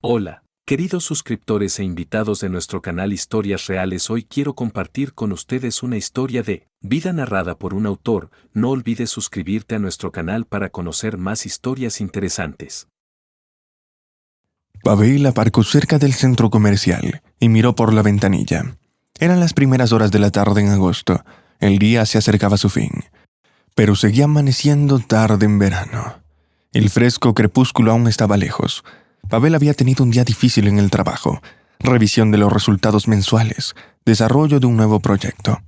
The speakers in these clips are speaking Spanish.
Hola, queridos suscriptores e invitados de nuestro canal Historias Reales. Hoy quiero compartir con ustedes una historia de vida narrada por un autor. No olvides suscribirte a nuestro canal para conocer más historias interesantes. Pavel aparcó cerca del centro comercial y miró por la ventanilla. Eran las primeras horas de la tarde en agosto. El día se acercaba a su fin, pero seguía amaneciendo tarde en verano. El fresco crepúsculo aún estaba lejos. Pavel había tenido un día difícil en el trabajo. Revisión de los resultados mensuales, desarrollo de un nuevo proyecto.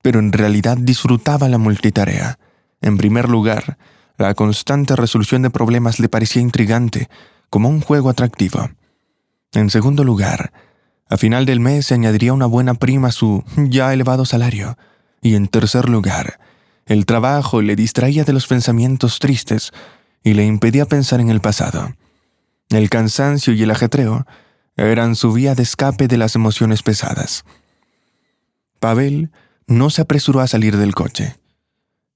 Pero en realidad disfrutaba la multitarea. En primer lugar, la constante resolución de problemas le parecía intrigante, como un juego atractivo. En segundo lugar, a final del mes se añadiría una buena prima a su ya elevado salario. Y en tercer lugar, el trabajo le distraía de los pensamientos tristes y le impedía pensar en el pasado. El cansancio y el ajetreo eran su vía de escape de las emociones pesadas. Pavel no se apresuró a salir del coche.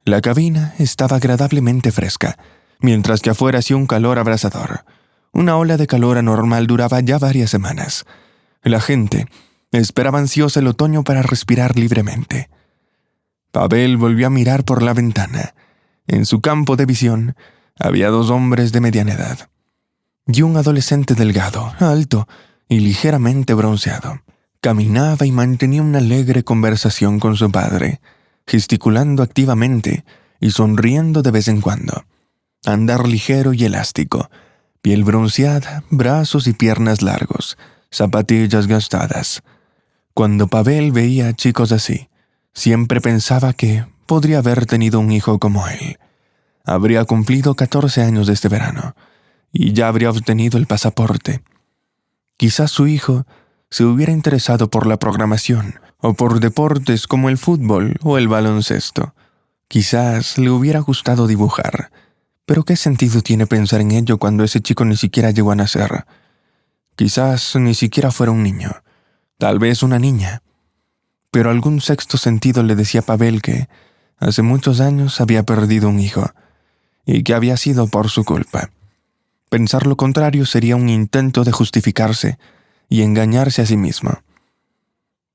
La cabina estaba agradablemente fresca, mientras que afuera hacía un calor abrasador. Una ola de calor anormal duraba ya varias semanas. La gente esperaba ansiosa el otoño para respirar libremente. Pavel volvió a mirar por la ventana. En su campo de visión había dos hombres de mediana edad y un adolescente delgado, alto y ligeramente bronceado. Caminaba y mantenía una alegre conversación con su padre, gesticulando activamente y sonriendo de vez en cuando. Andar ligero y elástico, piel bronceada, brazos y piernas largos, zapatillas gastadas. Cuando Pavel veía a chicos así, siempre pensaba que podría haber tenido un hijo como él. Habría cumplido 14 años este verano y ya habría obtenido el pasaporte. Quizás su hijo se hubiera interesado por la programación o por deportes como el fútbol o el baloncesto. Quizás le hubiera gustado dibujar. Pero ¿qué sentido tiene pensar en ello cuando ese chico ni siquiera llegó a nacer? Quizás ni siquiera fuera un niño, tal vez una niña. Pero algún sexto sentido le decía a Pavel que hace muchos años había perdido un hijo y que había sido por su culpa. Pensar lo contrario sería un intento de justificarse y engañarse a sí mismo.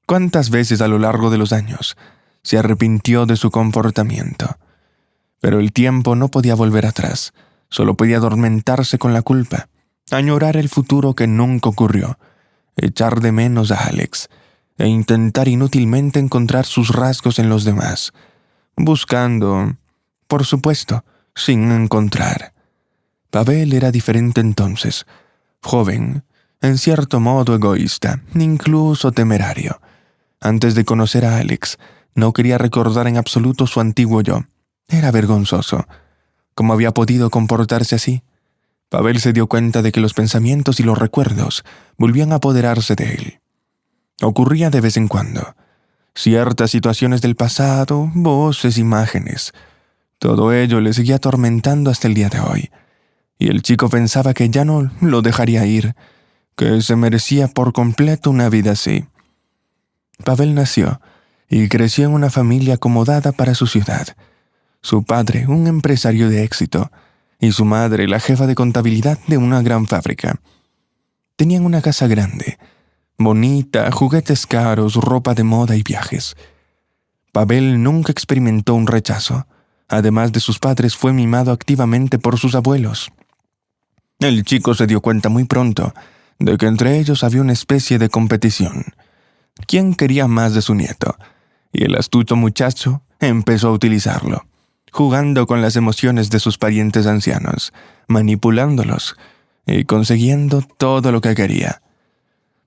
¿Cuántas veces a lo largo de los años se arrepintió de su comportamiento? Pero el tiempo no podía volver atrás, solo podía atormentarse con la culpa, añorar el futuro que nunca ocurrió, echar de menos a Alex e intentar inútilmente encontrar sus rasgos en los demás, buscando, por supuesto, sin encontrar. Pavel era diferente entonces, joven, en cierto modo egoísta, incluso temerario. Antes de conocer a Alex, no quería recordar en absoluto su antiguo yo. Era vergonzoso. ¿Cómo había podido comportarse así? Pavel se dio cuenta de que los pensamientos y los recuerdos volvían a apoderarse de él. Ocurría de vez en cuando. Ciertas situaciones del pasado, voces, imágenes. Todo ello le seguía atormentando hasta el día de hoy. Y el chico pensaba que ya no lo dejaría ir, que se merecía por completo una vida así. Pavel nació y creció en una familia acomodada para su ciudad. Su padre, un empresario de éxito, y su madre, la jefa de contabilidad de una gran fábrica. Tenían una casa grande, bonita, juguetes caros, ropa de moda y viajes. Pavel nunca experimentó un rechazo. Además de sus padres, fue mimado activamente por sus abuelos. El chico se dio cuenta muy pronto de que entre ellos había una especie de competición. ¿Quién quería más de su nieto? Y el astuto muchacho empezó a utilizarlo, jugando con las emociones de sus parientes ancianos, manipulándolos y consiguiendo todo lo que quería.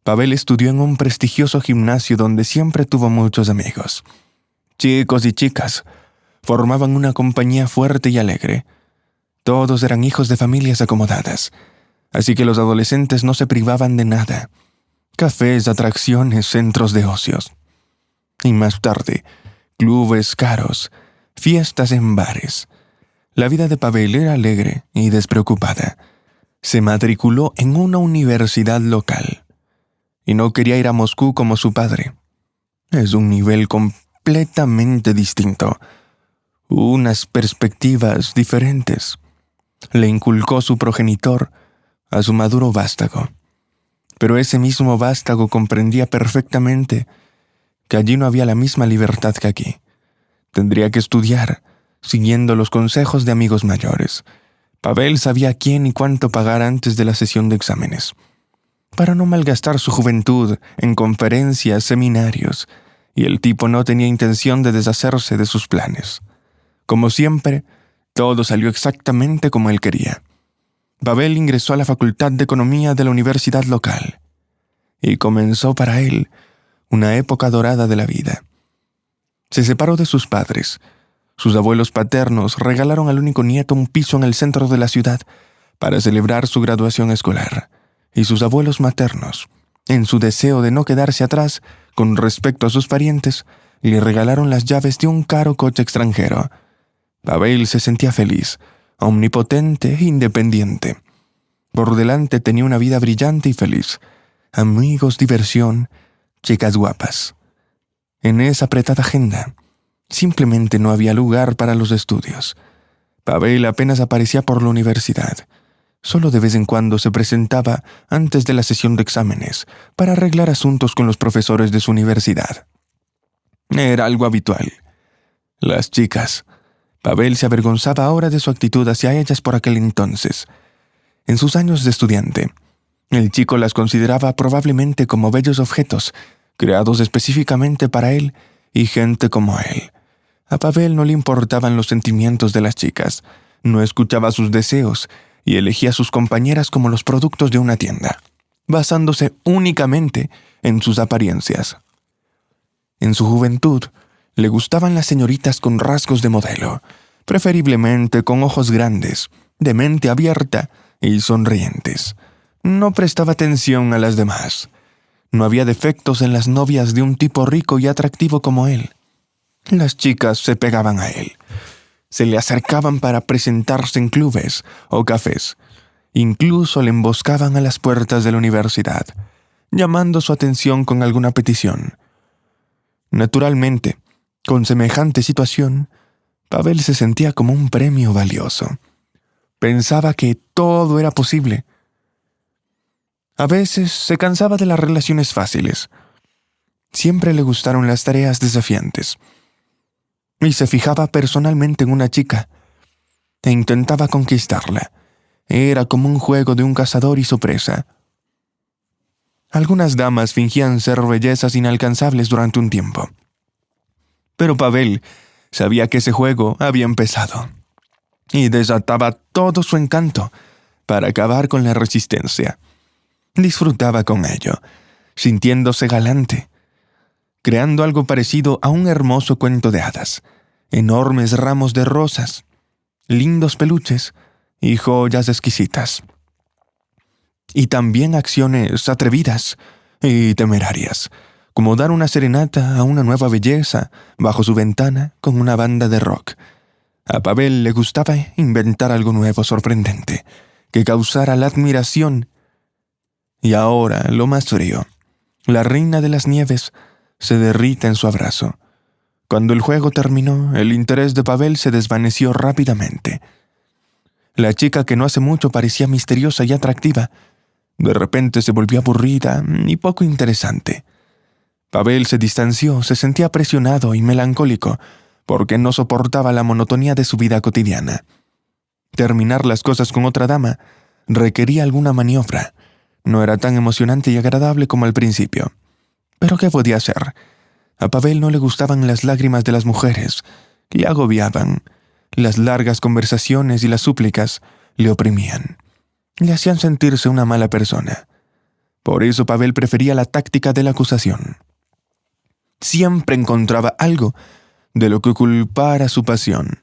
Pavel estudió en un prestigioso gimnasio donde siempre tuvo muchos amigos. Chicos y chicas formaban una compañía fuerte y alegre. Todos eran hijos de familias acomodadas, así que los adolescentes no se privaban de nada. Cafés, atracciones, centros de ocios. Y más tarde, clubes caros, fiestas en bares. La vida de Pavel era alegre y despreocupada. Se matriculó en una universidad local y no quería ir a Moscú como su padre. Es un nivel completamente distinto, unas perspectivas diferentes. Le inculcó su progenitor a su maduro vástago. Pero ese mismo vástago comprendía perfectamente que allí no había la misma libertad que aquí. Tendría que estudiar, siguiendo los consejos de amigos mayores. Pavel sabía quién y cuánto pagar antes de la sesión de exámenes, para no malgastar su juventud en conferencias, seminarios, y el tipo no tenía intención de deshacerse de sus planes. Como siempre, todo salió exactamente como él quería. Pavel ingresó a la Facultad de Economía de la universidad local, y comenzó para él una época dorada de la vida. Se separó de sus padres. Sus abuelos paternos regalaron al único nieto un piso en el centro de la ciudad para celebrar su graduación escolar, y sus abuelos maternos, en su deseo de no quedarse atrás con respecto a sus parientes, le regalaron las llaves de un caro coche extranjero. Pavel se sentía feliz, omnipotente e independiente. Por delante tenía una vida brillante y feliz. Amigos, diversión, chicas guapas. En esa apretada agenda, simplemente no había lugar para los estudios. Pavel apenas aparecía por la universidad. Solo de vez en cuando se presentaba antes de la sesión de exámenes para arreglar asuntos con los profesores de su universidad. Era algo habitual. Las chicas. Pavel se avergonzaba ahora de su actitud hacia ellas por aquel entonces. En sus años de estudiante, el chico las consideraba probablemente como bellos objetos, creados específicamente para él y gente como él. A Pavel no le importaban los sentimientos de las chicas, no escuchaba sus deseos y elegía a sus compañeras como los productos de una tienda, basándose únicamente en sus apariencias. En su juventud, le gustaban las señoritas con rasgos de modelo, preferiblemente con ojos grandes, de mente abierta y sonrientes. No prestaba atención a las demás. No había defectos en las novias de un tipo rico y atractivo como él. Las chicas se pegaban a él. Se le acercaban para presentarse en clubes o cafés. Incluso le emboscaban a las puertas de la universidad, llamando su atención con alguna petición. Naturalmente, con semejante situación, Pavel se sentía como un premio valioso. Pensaba que todo era posible. A veces se cansaba de las relaciones fáciles. Siempre le gustaron las tareas desafiantes. Y se fijaba personalmente en una chica e intentaba conquistarla. Era como un juego de un cazador y su presa. Algunas damas fingían ser bellezas inalcanzables durante un tiempo. Pero Pavel sabía que ese juego había empezado y desataba todo su encanto para acabar con la resistencia. Disfrutaba con ello, sintiéndose galante, creando algo parecido a un hermoso cuento de hadas, enormes ramos de rosas, lindos peluches y joyas exquisitas. Y también acciones atrevidas y temerarias, como dar una serenata a una nueva belleza bajo su ventana con una banda de rock. A Pavel le gustaba inventar algo nuevo sorprendente, que causara la admiración. Y ahora, lo más frío, la reina de las nieves se derrite en su abrazo. Cuando el juego terminó, el interés de Pavel se desvaneció rápidamente. La chica que no hace mucho parecía misteriosa y atractiva, de repente se volvió aburrida y poco interesante. Pavel se distanció, se sentía presionado y melancólico, porque no soportaba la monotonía de su vida cotidiana. Terminar las cosas con otra dama requería alguna maniobra. No era tan emocionante y agradable como al principio. ¿Pero qué podía hacer? A Pavel no le gustaban las lágrimas de las mujeres, le agobiaban. Las largas conversaciones y las súplicas le oprimían. Le hacían sentirse una mala persona. Por eso Pavel prefería la táctica de la acusación. Siempre encontraba algo de lo que culpara su pasión.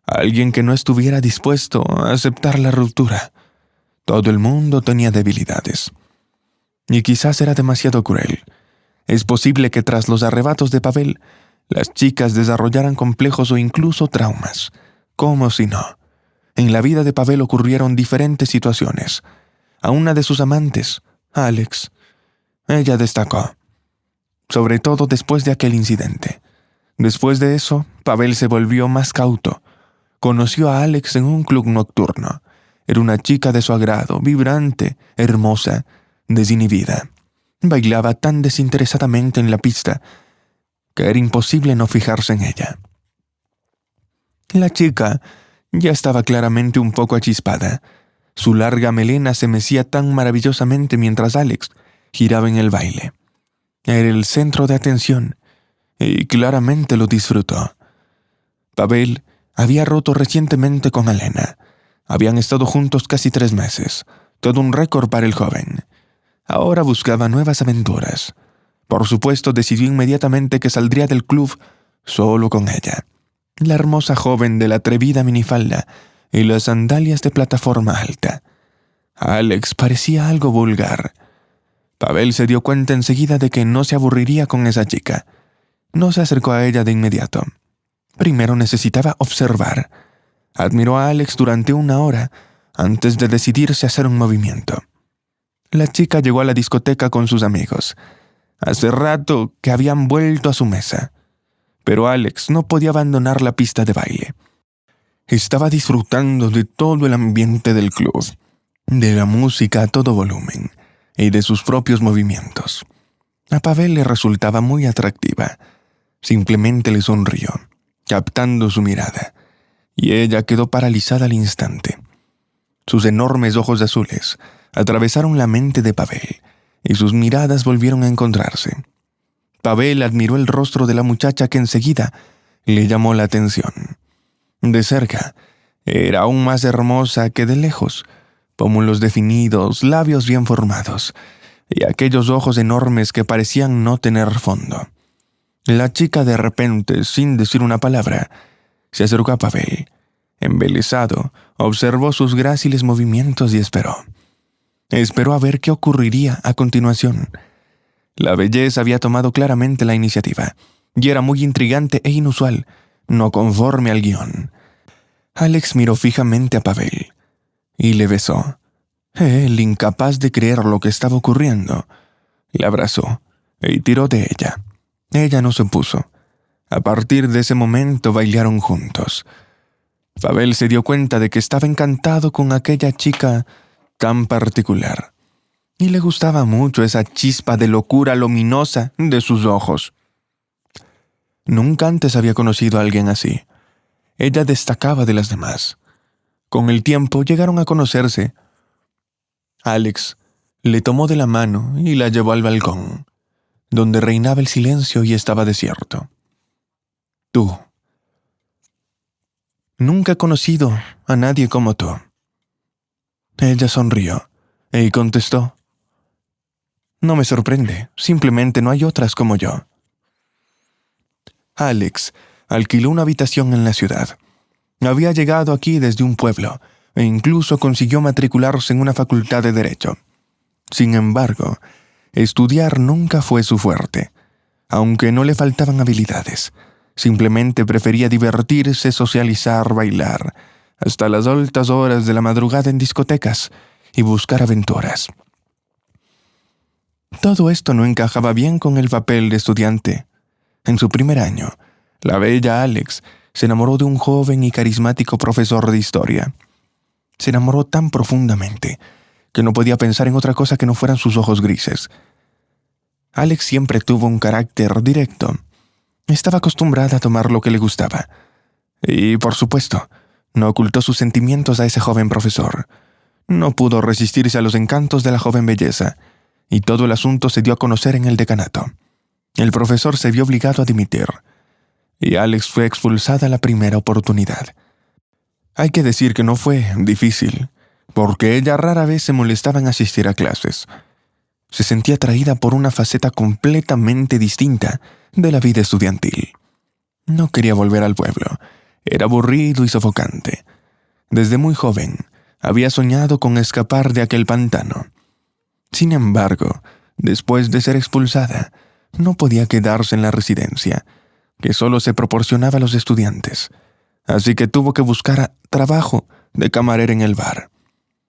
Alguien que no estuviera dispuesto a aceptar la ruptura. Todo el mundo tenía debilidades. Y quizás era demasiado cruel. Es posible que tras los arrebatos de Pavel, las chicas desarrollaran complejos o incluso traumas. ¿Cómo si no? En la vida de Pavel ocurrieron diferentes situaciones. A una de sus amantes, Alex, ella destacó. Sobre todo después de aquel incidente. Después de eso, Pavel se volvió más cauto. Conoció a Alex en un club nocturno. Era una chica de su agrado, vibrante, hermosa, desinhibida. Bailaba tan desinteresadamente en la pista que era imposible no fijarse en ella. La chica ya estaba claramente un poco achispada. Su larga melena se mecía tan maravillosamente mientras Alex giraba en el baile. Era el centro de atención y claramente lo disfrutó. Pavel había roto recientemente con Alena. Habían estado juntos casi 3 meses, todo un récord para el joven. Ahora buscaba nuevas aventuras. Por supuesto, decidió inmediatamente que saldría del club solo con ella. La hermosa joven de la atrevida minifalda y las sandalias de plataforma alta. Alex parecía algo vulgar. Pavel se dio cuenta enseguida de que no se aburriría con esa chica. No se acercó a ella de inmediato. Primero necesitaba observar. Admiró a Alex durante 1 hora antes de decidirse a hacer un movimiento. La chica llegó a la discoteca con sus amigos. Hace rato que habían vuelto a su mesa. Pero Alex no podía abandonar la pista de baile. Estaba disfrutando de todo el ambiente del club, de la música a todo volumen y de sus propios movimientos. A Pavel le resultaba muy atractiva. Simplemente le sonrió, captando su mirada, y ella quedó paralizada al instante. Sus enormes ojos azules atravesaron la mente de Pavel, y sus miradas volvieron a encontrarse. Pavel admiró el rostro de la muchacha que enseguida le llamó la atención. De cerca, era aún más hermosa que de lejos, pómulos definidos, labios bien formados, y aquellos ojos enormes que parecían no tener fondo. La chica de repente, sin decir una palabra, se acercó a Pavel. Embelesado, observó sus gráciles movimientos y esperó. Esperó a ver qué ocurriría a continuación. La belleza había tomado claramente la iniciativa, y era muy intrigante e inusual, no conforme al guión. Alex miró fijamente a Pavel y le besó. Él, incapaz de creer lo que estaba ocurriendo, la abrazó y tiró de ella. Ella no se opuso. A partir de ese momento bailaron juntos. Pavel se dio cuenta de que estaba encantado con aquella chica tan particular, y le gustaba mucho esa chispa de locura luminosa de sus ojos. Nunca antes había conocido a alguien así. Ella destacaba de las demás. Con el tiempo llegaron a conocerse. Alex le tomó de la mano y la llevó al balcón, donde reinaba el silencio y estaba desierto. Tú. Nunca he conocido a nadie como tú. Ella sonrió y contestó. No me sorprende, simplemente no hay otras como yo. Alex alquiló una habitación en la ciudad. Había llegado aquí desde un pueblo e incluso consiguió matricularse en una facultad de Derecho. Sin embargo, estudiar nunca fue su fuerte, aunque no le faltaban habilidades. Simplemente prefería divertirse, socializar, bailar, hasta las altas horas de la madrugada en discotecas y buscar aventuras. Todo esto no encajaba bien con el papel de estudiante. En su primer año, la bella Alex se enamoró de un joven y carismático profesor de historia. Se enamoró tan profundamente que no podía pensar en otra cosa que no fueran sus ojos grises. Alex siempre tuvo un carácter directo. Estaba acostumbrada a tomar lo que le gustaba. Y, por supuesto, no ocultó sus sentimientos a ese joven profesor. No pudo resistirse a los encantos de la joven belleza, y todo el asunto se dio a conocer en el decanato. El profesor se vio obligado a dimitir, y Alex fue expulsada a la primera oportunidad. Hay que decir que no fue difícil, porque ella rara vez se molestaba en asistir a clases. Se sentía atraída por una faceta completamente distinta de la vida estudiantil. No quería volver al pueblo. Era aburrido y sofocante. Desde muy joven, había soñado con escapar de aquel pantano. Sin embargo, después de ser expulsada, no podía quedarse en la residencia, que solo se proporcionaba a los estudiantes. Así que tuvo que buscar trabajo de camarera en el bar.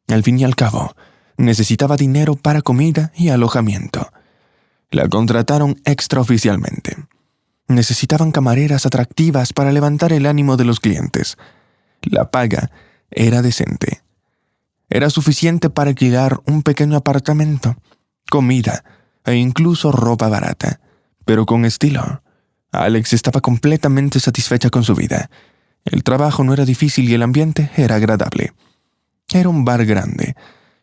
Al fin y al cabo, necesitaba dinero para comida y alojamiento. La contrataron extraoficialmente. Necesitaban camareras atractivas para levantar el ánimo de los clientes. La paga era decente. Era suficiente para alquilar un pequeño apartamento, comida e incluso ropa barata, pero con estilo. Alex estaba completamente satisfecha con su vida. El trabajo no era difícil y el ambiente era agradable. Era un bar grande.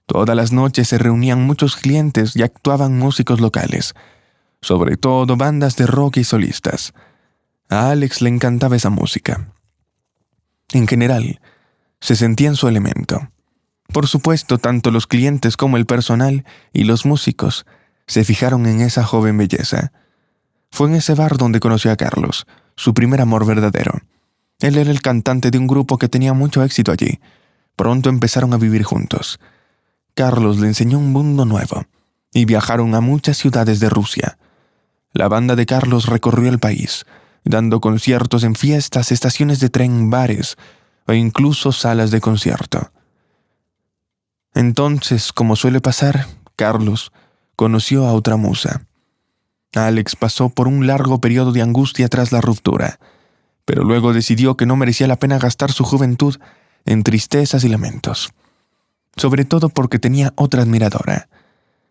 Todas las noches se reunían muchos clientes y actuaban músicos locales, sobre todo bandas de rock y solistas. A Alex le encantaba esa música. En general, se sentía en su elemento. Por supuesto, tanto los clientes como el personal y los músicos se fijaron en esa joven belleza. Fue en ese bar donde conoció a Carlos, su primer amor verdadero. Él era el cantante de un grupo que tenía mucho éxito allí. Pronto empezaron a vivir juntos. Carlos le enseñó un mundo nuevo y viajaron a muchas ciudades de Rusia. La banda de Carlos recorrió el país, dando conciertos en fiestas, estaciones de tren, bares o incluso salas de concierto. Entonces, como suele pasar, Carlos conoció a otra musa. Alex pasó por un largo periodo de angustia tras la ruptura, pero luego decidió que no merecía la pena gastar su juventud en tristezas y lamentos, sobre todo porque tenía otra admiradora.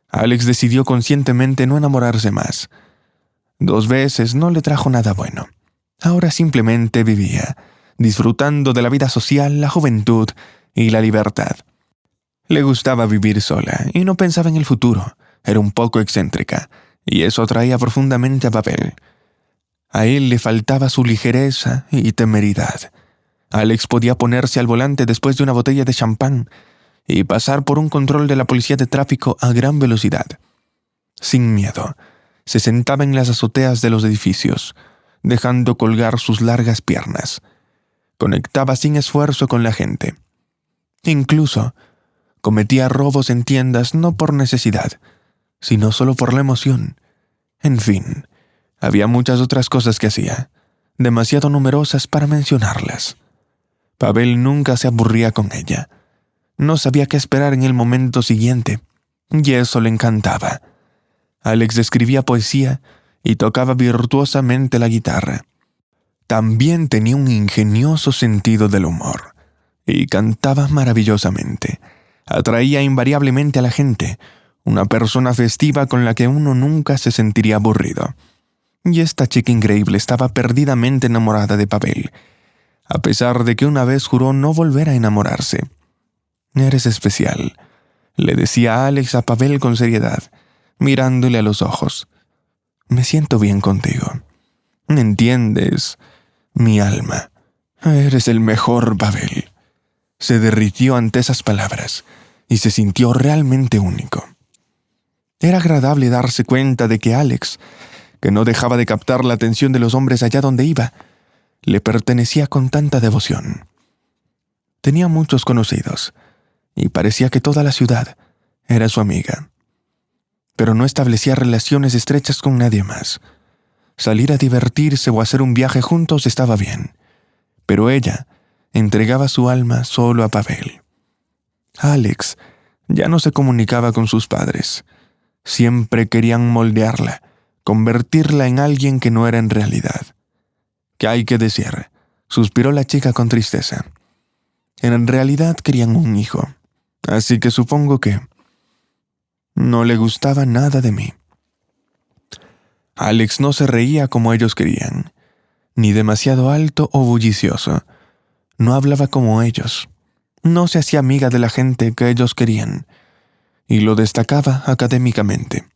Alex decidió conscientemente no enamorarse más. 2 veces no le trajo nada bueno. Ahora simplemente vivía, disfrutando de la vida social, la juventud y la libertad. Le gustaba vivir sola y no pensaba en el futuro. Era un poco excéntrica, y eso atraía profundamente a Pavel. A él le faltaba su ligereza y temeridad. Alex podía ponerse al volante después de una botella de champán y pasar por un control de la policía de tráfico a gran velocidad. Sin miedo, se sentaba en las azoteas de los edificios, dejando colgar sus largas piernas. Conectaba sin esfuerzo con la gente. Incluso cometía robos en tiendas no por necesidad, sino solo por la emoción. En fin, había muchas otras cosas que hacía, demasiado numerosas para mencionarlas. Pavel nunca se aburría con ella. No sabía qué esperar en el momento siguiente, y eso le encantaba. Alex escribía poesía y tocaba virtuosamente la guitarra. También tenía un ingenioso sentido del humor, y cantaba maravillosamente. Atraía invariablemente a la gente, una persona festiva con la que uno nunca se sentiría aburrido. Y esta chica increíble estaba perdidamente enamorada de Pavel, a pesar de que una vez juró no volver a enamorarse. «Eres especial», le decía Alex a Pavel con seriedad, mirándole a los ojos. «Me siento bien contigo. ¿Entiendes? Mi alma. Eres el mejor, Pavel». Se derritió ante esas palabras y se sintió realmente único. Era agradable darse cuenta de que Alex, que no dejaba de captar la atención de los hombres allá donde iba, le pertenecía con tanta devoción. Tenía muchos conocidos, y parecía que toda la ciudad era su amiga. Pero no establecía relaciones estrechas con nadie más. Salir a divertirse o hacer un viaje juntos estaba bien, pero ella entregaba su alma solo a Pavel. Alex ya no se comunicaba con sus padres. Siempre querían moldearla, convertirla en alguien que no era en realidad. «¿Qué hay que decir?», suspiró la chica con tristeza. En realidad querían un hijo, así que supongo que no le gustaba nada de mí. Alex no se reía como ellos querían, ni demasiado alto o bullicioso. No hablaba como ellos. No se hacía amiga de la gente que ellos querían, y lo destacaba académicamente.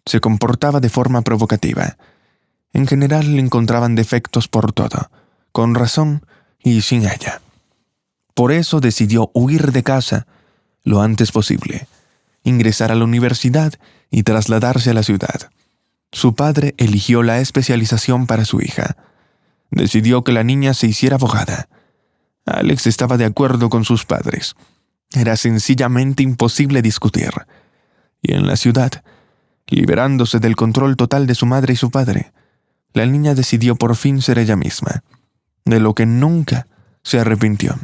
Se comportaba de forma provocativa. En general le encontraban defectos por todo, con razón y sin ella. Por eso decidió huir de casa lo antes posible, ingresar a la universidad y trasladarse a la ciudad. Su padre eligió la especialización para su hija. Decidió que la niña se hiciera abogada. Alex estaba de acuerdo con sus padres. Era sencillamente imposible discutir. Y en la ciudad, liberándose del control total de su madre y su padre, la niña decidió por fin ser ella misma, de lo que nunca se arrepintió.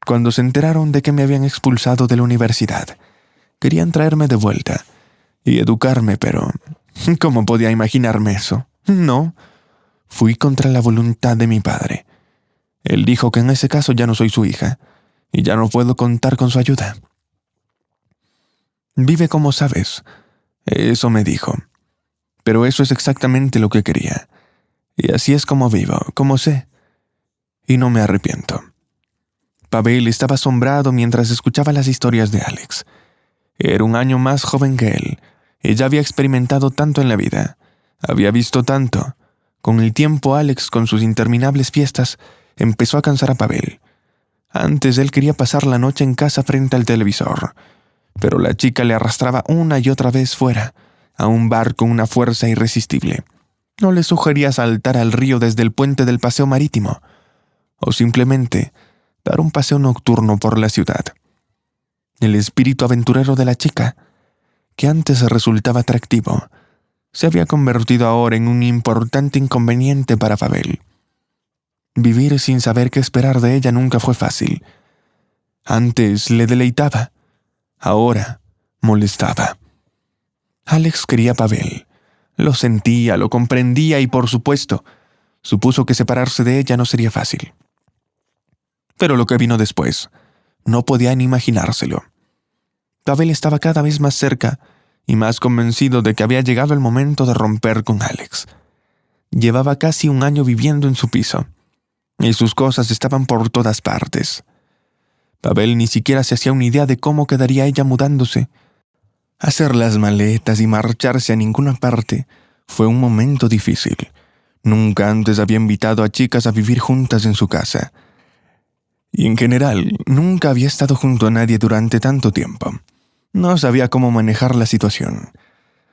Cuando se enteraron de que me habían expulsado de la universidad, querían traerme de vuelta y educarme, pero ¿cómo podía imaginarme eso? No, fui contra la voluntad de mi padre. Él dijo que en ese caso ya no soy su hija, y ya no puedo contar con su ayuda. Vive como sabes. Eso me dijo. Pero eso es exactamente lo que quería. Y así es como vivo, como sé. Y no me arrepiento. Pavel estaba asombrado mientras escuchaba las historias de Alex. Era un año más joven que él. Ella había experimentado tanto en la vida. Había visto tanto. Con el tiempo, Alex, con sus interminables fiestas, empezó a cansar a Pavel. Antes él quería pasar la noche en casa frente al televisor, pero la chica le arrastraba una y otra vez fuera, a un bar con una fuerza irresistible. No le sugería saltar al río desde el puente del paseo marítimo, o simplemente dar un paseo nocturno por la ciudad. El espíritu aventurero de la chica, que antes resultaba atractivo, se había convertido ahora en un importante inconveniente para Pavel. Vivir sin saber qué esperar de ella nunca fue fácil. Antes le deleitaba, ahora molestaba. Alex quería a Pavel. Lo sentía, lo comprendía y, por supuesto, supuso que separarse de ella no sería fácil. Pero lo que vino después, no podía ni imaginárselo. Pavel estaba cada vez más cerca y más convencido de que había llegado el momento de romper con Alex. Llevaba casi un año viviendo en su piso, y sus cosas estaban por todas partes. Pavel ni siquiera se hacía una idea de cómo quedaría ella mudándose. Hacer las maletas y marcharse a ninguna parte fue un momento difícil. Nunca antes había invitado a chicas a vivir juntas en su casa. Y en general, nunca había estado junto a nadie durante tanto tiempo. No sabía cómo manejar la situación.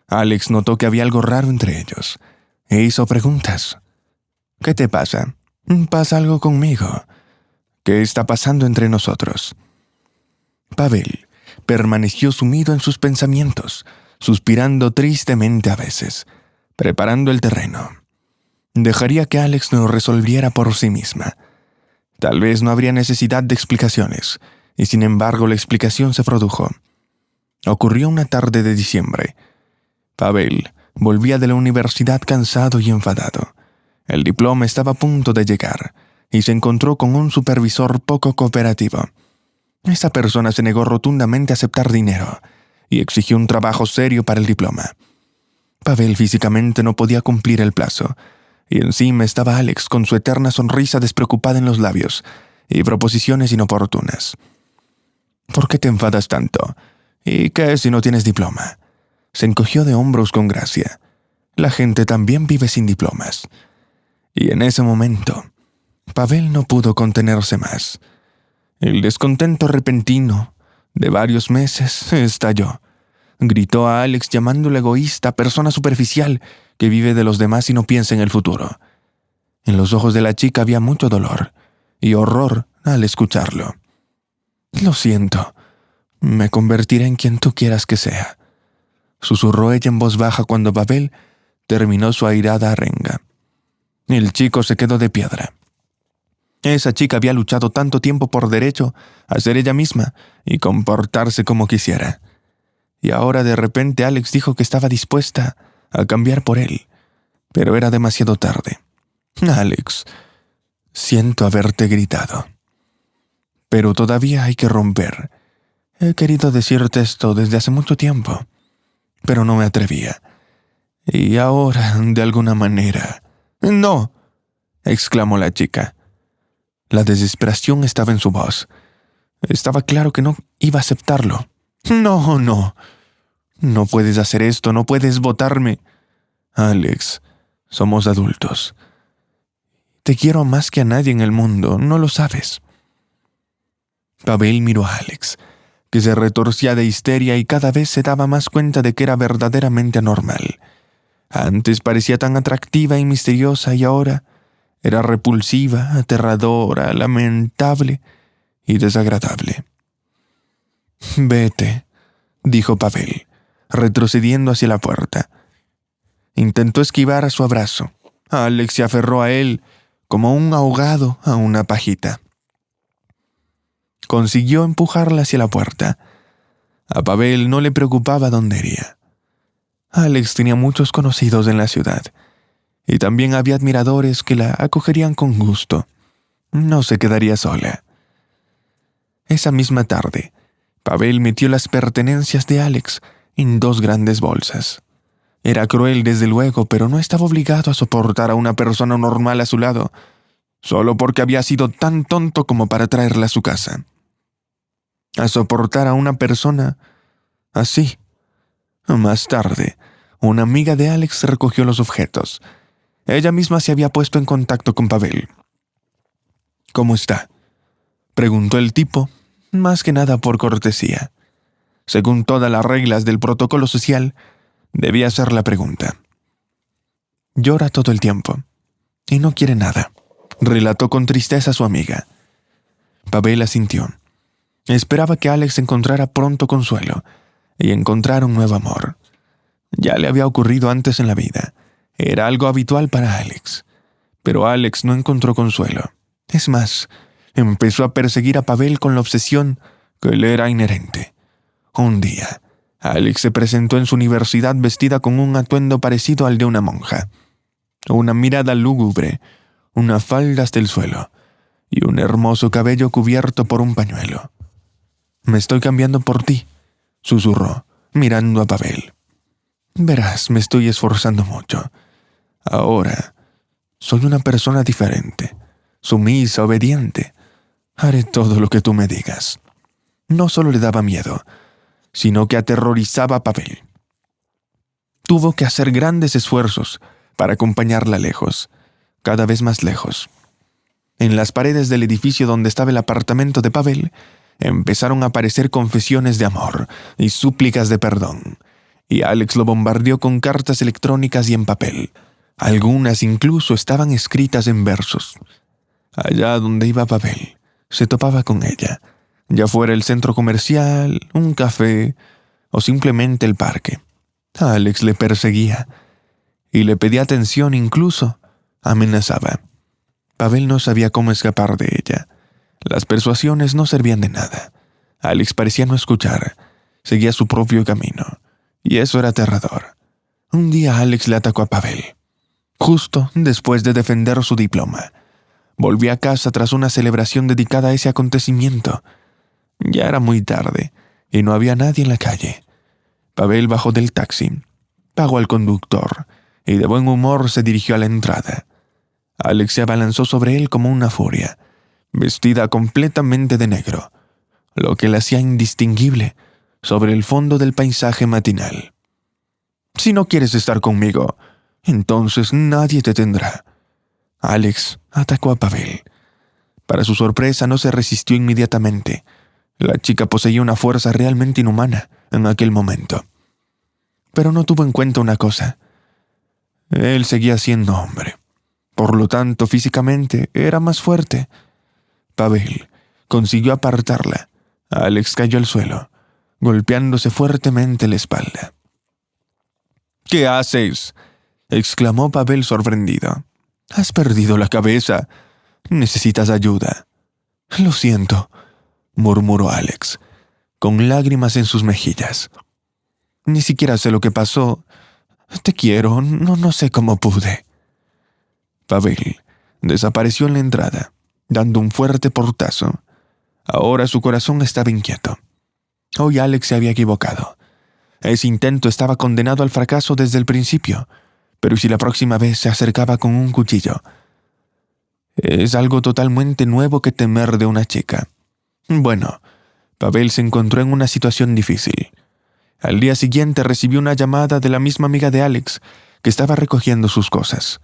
Alex notó que había algo raro entre ellos, e hizo preguntas. ¿Qué te pasa? ¿Pasa algo conmigo? ¿Qué está pasando entre nosotros? Pavel permaneció sumido en sus pensamientos, suspirando tristemente a veces, preparando el terreno. Dejaría que Alex lo resolviera por sí misma. Tal vez no habría necesidad de explicaciones, y sin embargo la explicación se produjo. Ocurrió una tarde de diciembre. Pavel volvía de la universidad cansado y enfadado. El diploma estaba a punto de llegar, y se encontró con un supervisor poco cooperativo. Esa persona se negó rotundamente a aceptar dinero, y exigió un trabajo serio para el diploma. Pavel físicamente no podía cumplir el plazo, y encima estaba Alex con su eterna sonrisa despreocupada en los labios, y proposiciones inoportunas. ¿Por qué te enfadas tanto? ¿Y qué si no tienes diploma? Se encogió de hombros con gracia. La gente también vive sin diplomas. Y en ese momento, Pavel no pudo contenerse más. El descontento repentino de varios meses estalló. Gritó a Alex llamándolo egoísta, persona superficial que vive de los demás y no piensa en el futuro. En los ojos de la chica había mucho dolor y horror al escucharlo. Lo siento, me convertiré en quien tú quieras que sea, susurró ella en voz baja cuando Pavel terminó su airada arenga. El chico se quedó de piedra. Esa chica había luchado tanto tiempo por derecho a ser ella misma y comportarse como quisiera. Y ahora de repente Alex dijo que estaba dispuesta a cambiar por él, pero era demasiado tarde. Alex, siento haberte gritado. Pero todavía hay que romper. He querido decirte esto desde hace mucho tiempo, pero no me atrevía. Y ahora, de alguna manera... ¡No!, exclamó la chica. La desesperación estaba en su voz. Estaba claro que no iba a aceptarlo. ¡No, no! No puedes hacer esto, no puedes botarme. Alex, somos adultos. Te quiero más que a nadie en el mundo, ¿no lo sabes? Pavel miró a Alex, que se retorcía de histeria y cada vez se daba más cuenta de que era verdaderamente anormal. Antes parecía tan atractiva y misteriosa y ahora era repulsiva, aterradora, lamentable y desagradable. Vete, dijo Pavel, retrocediendo hacia la puerta. Intentó esquivar a su abrazo. Alex se aferró a él como un ahogado a una pajita. Consiguió empujarla hacia la puerta. A Pavel no le preocupaba dónde iría. Alex tenía muchos conocidos en la ciudad, y también había admiradores que la acogerían con gusto. No se quedaría sola. Esa misma tarde, Pavel metió las pertenencias de Alex en 2 grandes bolsas. Era cruel, desde luego, pero no estaba obligado a soportar a una persona normal a su lado, solo porque había sido tan tonto como para traerla a su casa. A soportar a una persona así. Más tarde, una amiga de Alex recogió los objetos. Ella misma se había puesto en contacto con Pavel. «¿Cómo está?», preguntó el tipo, más que nada por cortesía. Según todas las reglas del protocolo social, debía hacer la pregunta. «Llora todo el tiempo y no quiere nada», relató con tristeza su amiga. Pavel asintió. Esperaba que Alex encontrara pronto consuelo y encontrara un nuevo amor. Ya le había ocurrido antes en la vida. Era algo habitual para Alex. Pero Alex no encontró consuelo. Es más, empezó a perseguir a Pavel con la obsesión que le era inherente. Un día, Alex se presentó en su universidad vestida con un atuendo parecido al de una monja. Una mirada lúgubre, una falda hasta el suelo y un hermoso cabello cubierto por un pañuelo. «Me estoy cambiando por ti», susurró, mirando a Pavel. «Verás, me estoy esforzando mucho. Ahora soy una persona diferente, sumisa, obediente. Haré todo lo que tú me digas». No solo le daba miedo, sino que aterrorizaba a Pavel. Tuvo que hacer grandes esfuerzos para acompañarla lejos, cada vez más lejos. En las paredes del edificio donde estaba el apartamento de Pavel, empezaron a aparecer confesiones de amor y súplicas de perdón, y Alex lo bombardeó con cartas electrónicas y en papel. Algunas incluso estaban escritas en versos. Allá donde iba Pavel, se topaba con ella, ya fuera el centro comercial, un café o simplemente el parque. Alex le perseguía y le pedía atención, incluso amenazaba. Pavel no sabía cómo escapar de ella. Las persuasiones no servían de nada. Alex parecía no escuchar. Seguía su propio camino. Y eso era aterrador. Un día Alex le atacó a Pavel, justo después de defender su diploma. Volvió a casa tras una celebración dedicada a ese acontecimiento. Ya era muy tarde y no había nadie en la calle. Pavel bajó del taxi, pagó al conductor y de buen humor se dirigió a la entrada. Alex se abalanzó sobre él como una furia, vestida completamente de negro, lo que la hacía indistinguible sobre el fondo del paisaje matinal. «Si no quieres estar conmigo, entonces nadie te tendrá». Alex atacó a Pavel. Para su sorpresa, no se resistió inmediatamente. La chica poseía una fuerza realmente inhumana en aquel momento. Pero no tuvo en cuenta una cosa. Él seguía siendo hombre. Por lo tanto, físicamente era más fuerte. Pavel consiguió apartarla. Alex cayó al suelo, golpeándose fuertemente la espalda. «¿Qué haces?», exclamó Pavel sorprendido. «Has perdido la cabeza. Necesitas ayuda». «Lo siento», murmuró Alex, con lágrimas en sus mejillas. «Ni siquiera sé lo que pasó. Te quiero, no sé cómo pude». Pavel desapareció en la entrada, dando un fuerte portazo. Ahora su corazón estaba inquieto. Hoy Alex se había equivocado. Ese intento estaba condenado al fracaso desde el principio, pero si la próxima vez se acercaba con un cuchillo? Es algo totalmente nuevo que temer de una chica. Bueno, Pavel se encontró en una situación difícil. Al día siguiente recibió una llamada de la misma amiga de Alex, que estaba recogiendo sus cosas.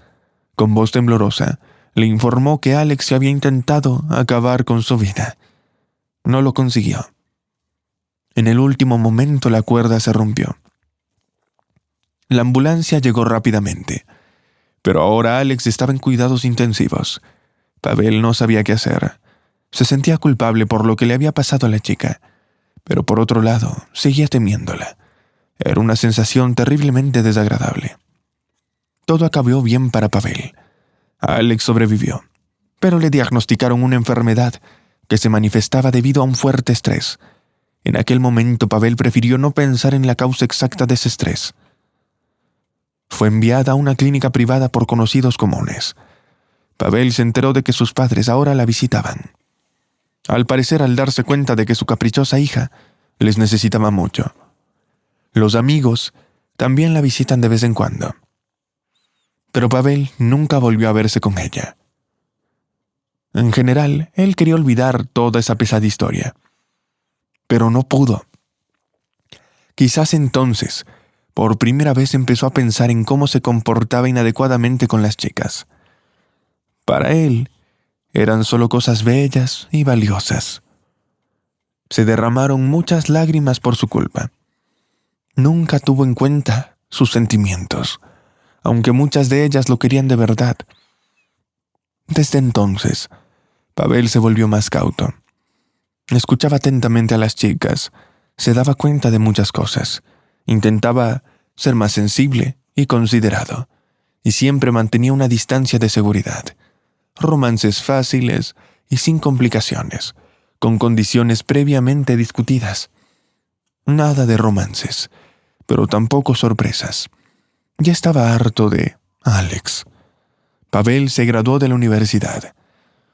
Con voz temblorosa, le informó que Alex había intentado acabar con su vida. No lo consiguió. En el último momento la cuerda se rompió. La ambulancia llegó rápidamente, pero ahora Alex estaba en cuidados intensivos. Pavel no sabía qué hacer. Se sentía culpable por lo que le había pasado a la chica, pero por otro lado, seguía temiéndola. Era una sensación terriblemente desagradable. Todo acabó bien para Pavel. Alex sobrevivió, pero le diagnosticaron una enfermedad que se manifestaba debido a un fuerte estrés. En aquel momento Pavel prefirió no pensar en la causa exacta de ese estrés. Fue enviada a una clínica privada por conocidos comunes. Pavel se enteró de que sus padres ahora la visitaban. Al parecer, al darse cuenta de que su caprichosa hija les necesitaba mucho. Los amigos también la visitan de vez en cuando. Pero Pavel nunca volvió a verse con ella. En general, él quería olvidar toda esa pesada historia. Pero no pudo. Quizás entonces, por primera vez empezó a pensar en cómo se comportaba inadecuadamente con las chicas. Para él, eran solo cosas bellas y valiosas. Se derramaron muchas lágrimas por su culpa. Nunca tuvo en cuenta sus sentimientos, aunque muchas de ellas lo querían de verdad. Desde entonces, Pavel se volvió más cauto. Escuchaba atentamente a las chicas, se daba cuenta de muchas cosas, intentaba ser más sensible y considerado, y siempre mantenía una distancia de seguridad. Romances fáciles y sin complicaciones, con condiciones previamente discutidas. Nada de romances, pero tampoco sorpresas. Ya estaba harto de Alex. Pavel se graduó de la universidad.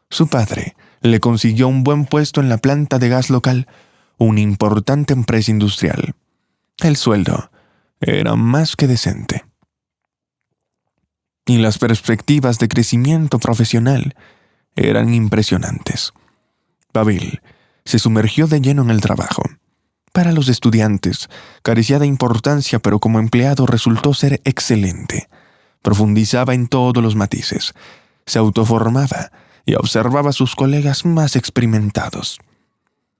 Su padre le consiguió un buen puesto en la planta de gas local, una importante empresa industrial. El sueldo era más que decente. Y las perspectivas de crecimiento profesional eran impresionantes. Pavel se sumergió de lleno en el trabajo. Para los estudiantes carecía de importancia, pero como empleado resultó ser excelente. Profundizaba en todos los matices, se autoformaba y observaba a sus colegas más experimentados.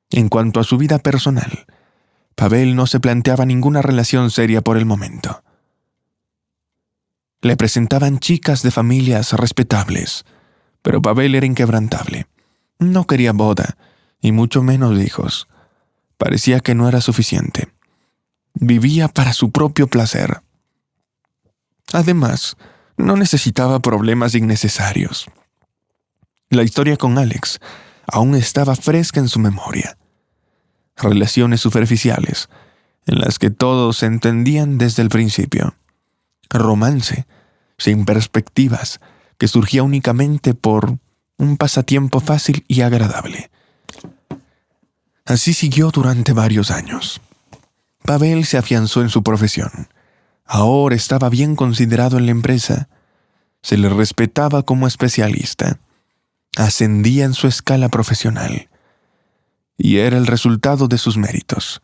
En cuanto a su vida personal, Pavel no se planteaba ninguna relación seria por el momento. Le presentaban chicas de familias respetables, pero Pavel era inquebrantable. No quería boda, y mucho menos hijos. Parecía que no era suficiente. Vivía para su propio placer. Además, no necesitaba problemas innecesarios. La historia con Alex aún estaba fresca en su memoria. Relaciones superficiales, en las que todos se entendían desde el principio. Romance, sin perspectivas, que surgía únicamente por un pasatiempo fácil y agradable. Así siguió durante varios años. Pavel se afianzó en su profesión. Ahora estaba bien considerado en la empresa. Se le respetaba como especialista. Ascendía en su escala profesional. Y era el resultado de sus méritos,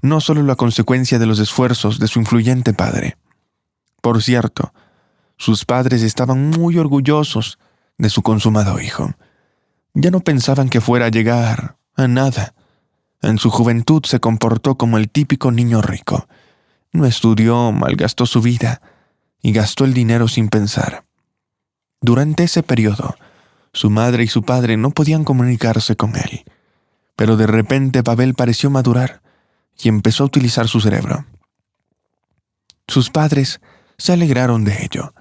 no solo la consecuencia de los esfuerzos de su influyente padre. Por cierto, sus padres estaban muy orgullosos de su consumado hijo. Ya no pensaban que fuera a llegar a nada. En su juventud se comportó como el típico niño rico. No estudió, malgastó su vida y gastó el dinero sin pensar. Durante ese periodo, su madre y su padre no podían comunicarse con él. Pero de repente Pavel pareció madurar y empezó a utilizar su cerebro. Sus padres se alegraron de ello.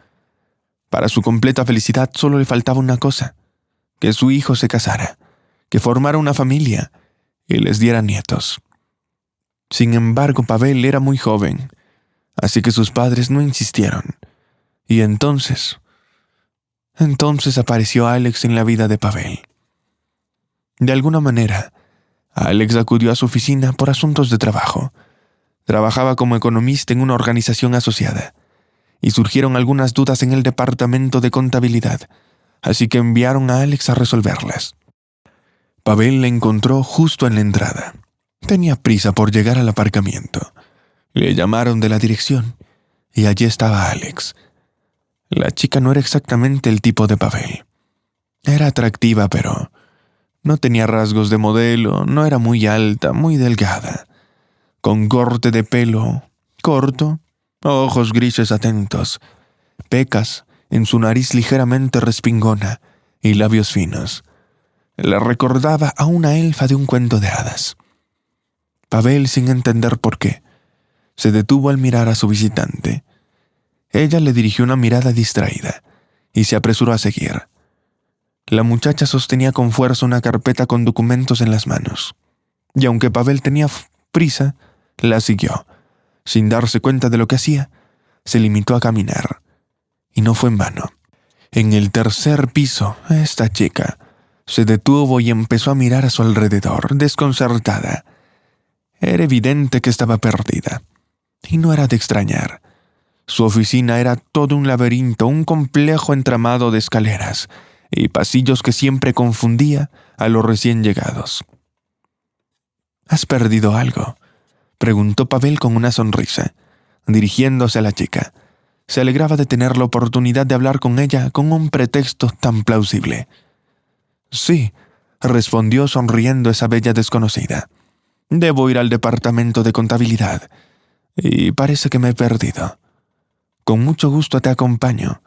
Para su completa felicidad solo le faltaba una cosa: que su hijo se casara, que formara una familia y les diera nietos. Sin embargo, Pavel era muy joven, así que sus padres no insistieron. Y entonces apareció Alex en la vida de Pavel. De alguna manera, Alex acudió a su oficina por asuntos de trabajo. Trabajaba como economista en una organización asociada, y surgieron algunas dudas en el departamento de contabilidad, así que enviaron a Alex a resolverlas. Pavel la encontró justo en la entrada. Tenía prisa por llegar al aparcamiento. Le llamaron de la dirección, y allí estaba Alex. La chica no era exactamente el tipo de Pavel. Era atractiva, pero no tenía rasgos de modelo, no era muy alta, muy delgada, con corte de pelo corto, ojos grises atentos, pecas en su nariz ligeramente respingona y labios finos. La recordaba a una elfa de un cuento de hadas. Pavel, sin entender por qué, se detuvo al mirar a su visitante. Ella le dirigió una mirada distraída y se apresuró a seguir. La muchacha sostenía con fuerza una carpeta con documentos en las manos, y aunque Pavel tenía prisa, la siguió. Sin darse cuenta de lo que hacía, se limitó a caminar. Y no fue en vano. En el tercer piso, esta chica Se detuvo y empezó a mirar a su alrededor, desconcertada. Era evidente que estaba perdida. Y no era de extrañar. Su oficina era todo un laberinto, un complejo entramado de escaleras y pasillos que siempre confundía a los recién llegados. ¿Has perdido algo?, preguntó Pavel con una sonrisa, dirigiéndose a la chica. Se alegraba de tener la oportunidad de hablar con ella con un pretexto tan plausible. Sí, respondió sonriendo esa bella desconocida. Debo ir al departamento de contabilidad y parece que me he perdido. Con mucho gusto te acompaño.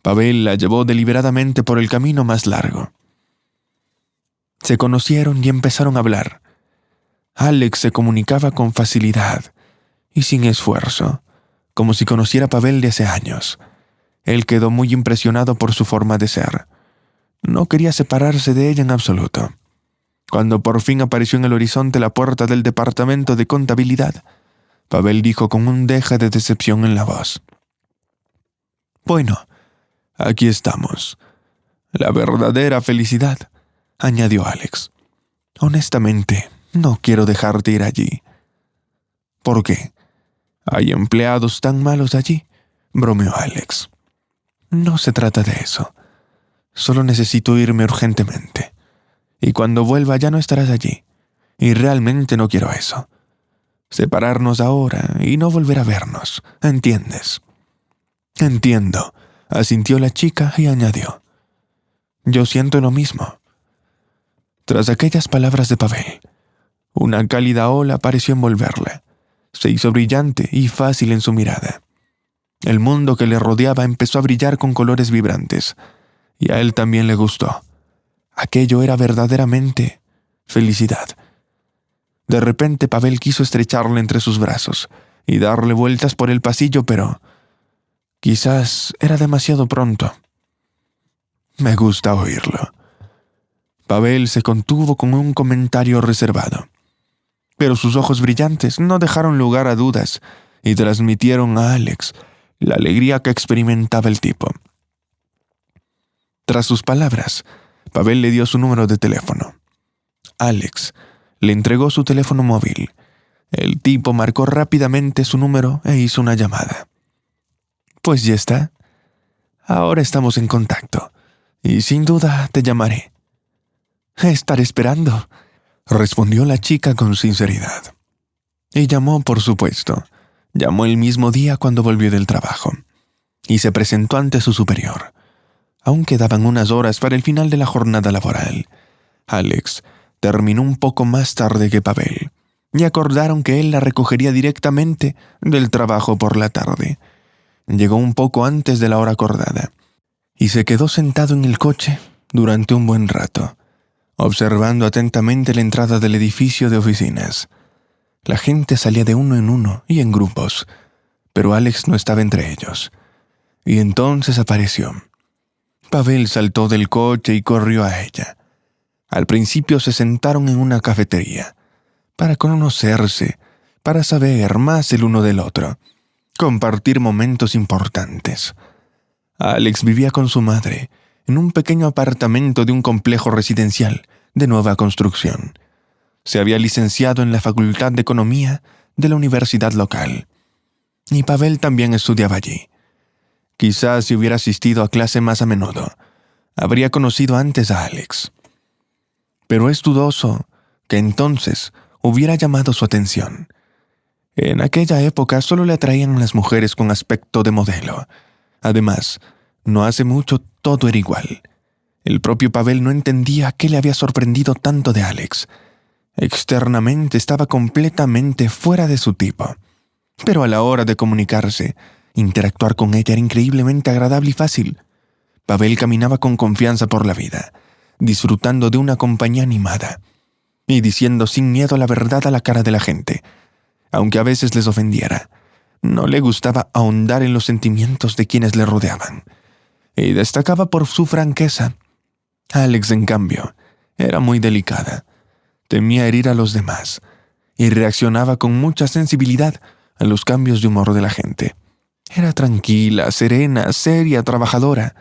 Pavel la llevó deliberadamente por el camino más largo. Se conocieron y empezaron a hablar. Alex se comunicaba con facilidad y sin esfuerzo, como si conociera a Pavel de hace años. Él quedó muy impresionado por su forma de ser. No quería separarse de ella en absoluto. Cuando por fin apareció en el horizonte la puerta del departamento de contabilidad, Pavel dijo con un deje de decepción en la voz: «Bueno, aquí estamos. La verdadera felicidad», añadió Alex. «Honestamente, no quiero dejarte ir allí». «¿Por qué? ¿Hay empleados tan malos allí?», bromeó Alex. «No se trata de eso. Solo necesito irme urgentemente. Y cuando vuelva ya no estarás allí. Y realmente no quiero eso. Separarnos ahora y no volver a vernos, ¿entiendes?». «Entiendo», asintió la chica y añadió: «Yo siento lo mismo». Tras aquellas palabras de Pavel, una cálida ola pareció envolverla. Se hizo brillante y fácil en su mirada. El mundo que le rodeaba empezó a brillar con colores vibrantes, y a él también le gustó. Aquello era verdaderamente felicidad. De repente Pavel quiso estrecharle entre sus brazos y darle vueltas por el pasillo, pero quizás era demasiado pronto. «Me gusta oírlo». Pavel se contuvo con un comentario reservado, pero sus ojos brillantes no dejaron lugar a dudas y transmitieron a Alex la alegría que experimentaba el tipo. Tras sus palabras, Pavel le dio su número de teléfono. Alex le entregó su teléfono móvil. El tipo marcó rápidamente su número e hizo una llamada. «Pues ya está. Ahora estamos en contacto y sin duda te llamaré». «Estaré esperando», respondió la chica con sinceridad. Y llamó, por supuesto. Llamó el mismo día cuando volvió del trabajo y se presentó ante su superior. Aún quedaban unas horas para el final de la jornada laboral. Alex terminó un poco más tarde que Pavel y acordaron que él la recogería directamente del trabajo por la tarde. Llegó un poco antes de la hora acordada y se quedó sentado en el coche durante un buen rato, observando atentamente la entrada del edificio de oficinas. La gente salía de uno en uno y en grupos, pero Alex no estaba entre ellos. Y entonces apareció. Pavel saltó del coche y corrió a ella. Al principio se sentaron en una cafetería, para conocerse, para saber más el uno del otro, compartir momentos importantes. Alex vivía con su madre en un pequeño apartamento de un complejo residencial de nueva construcción. Se había licenciado en la Facultad de Economía de la universidad local. Y Pavel también estudiaba allí. Quizás si hubiera asistido a clase más a menudo, habría conocido antes a Alex. Pero es dudoso que entonces hubiera llamado su atención. En aquella época solo le atraían las mujeres con aspecto de modelo. Además, no hace mucho todo era igual. El propio Pavel no entendía qué le había sorprendido tanto de Alex. Externamente estaba completamente fuera de su tipo. Pero a la hora de comunicarse, interactuar con ella era increíblemente agradable y fácil. Pavel caminaba con confianza por la vida, disfrutando de una compañía animada y diciendo sin miedo la verdad a la cara de la gente, aunque a veces les ofendiera. No le gustaba ahondar en los sentimientos de quienes le rodeaban, y destacaba por su franqueza. Alex, en cambio, era muy delicada. Temía herir a los demás y reaccionaba con mucha sensibilidad a los cambios de humor de la gente. Era tranquila, serena, seria, trabajadora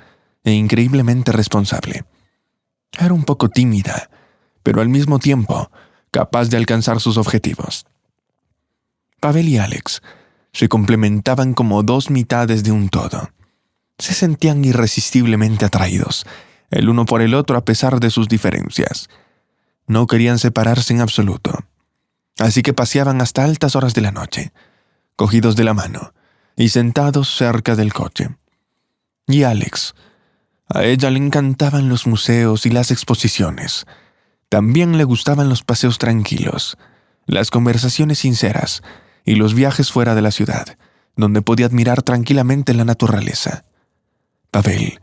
e increíblemente responsable. Era un poco tímida, pero al mismo tiempo capaz de alcanzar sus objetivos. Pavel y Alex se complementaban como dos mitades de un todo. Se sentían irresistiblemente atraídos, el uno por el otro a pesar de sus diferencias. No querían separarse en absoluto. Así que paseaban hasta altas horas de la noche, cogidos de la mano y sentados cerca del coche. Y Alex, a ella le encantaban los museos y las exposiciones. También le gustaban los paseos tranquilos, las conversaciones sinceras y los viajes fuera de la ciudad, donde podía admirar tranquilamente la naturaleza. Pavel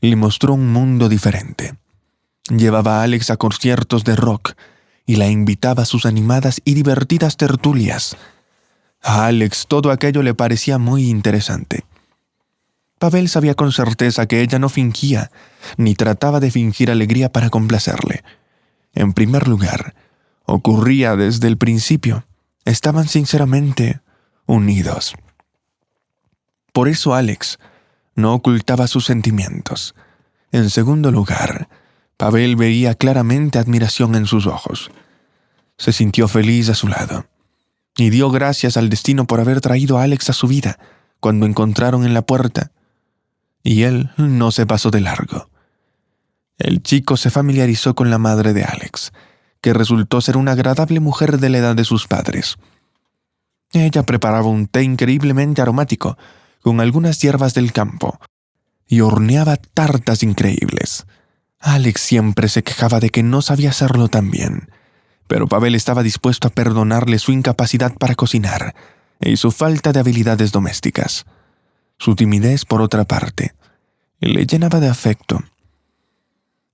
le mostró un mundo diferente. Llevaba a Alex a conciertos de rock y la invitaba a sus animadas y divertidas tertulias. A Alex todo aquello le parecía muy interesante. Pavel sabía con certeza que ella no fingía, ni trataba de fingir alegría para complacerle. En primer lugar, ocurría desde el principio. Estaban sinceramente unidos. Por eso Alex no ocultaba sus sentimientos. En segundo lugar, Pavel veía claramente admiración en sus ojos. Se sintió feliz a su lado y dio gracias al destino por haber traído a Alex a su vida cuando encontraron en la puerta. Y él no se pasó de largo. El chico se familiarizó con la madre de Alex, que resultó ser una agradable mujer de la edad de sus padres. Ella preparaba un té increíblemente aromático con algunas hierbas del campo y horneaba tartas increíbles. Alex siempre se quejaba de que no sabía hacerlo tan bien, pero Pavel estaba dispuesto a perdonarle su incapacidad para cocinar y su falta de habilidades domésticas. Su timidez, por otra parte, le llenaba de afecto.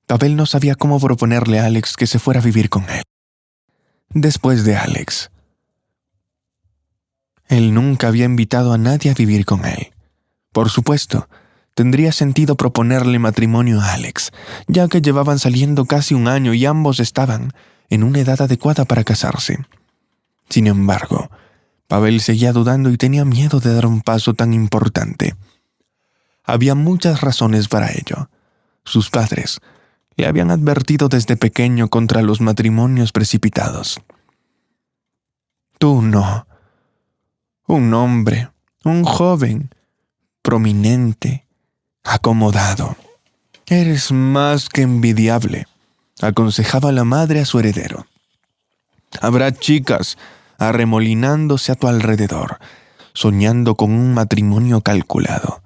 Pavel no sabía cómo proponerle a Alex que se fuera a vivir con él. Después de Alex, él nunca había invitado a nadie a vivir con él. Por supuesto, tendría sentido proponerle matrimonio a Alex, ya que llevaban saliendo casi un año y ambos estaban en una edad adecuada para casarse. Sin embargo, Pavel seguía dudando y tenía miedo de dar un paso tan importante. Había muchas razones para ello. Sus padres le habían advertido desde pequeño contra los matrimonios precipitados. Tú no. Un hombre, un joven, prominente, acomodado. Eres más que envidiable, aconsejaba la madre a su heredero. Habrá chicas arremolinándose a tu alrededor, soñando con un matrimonio calculado.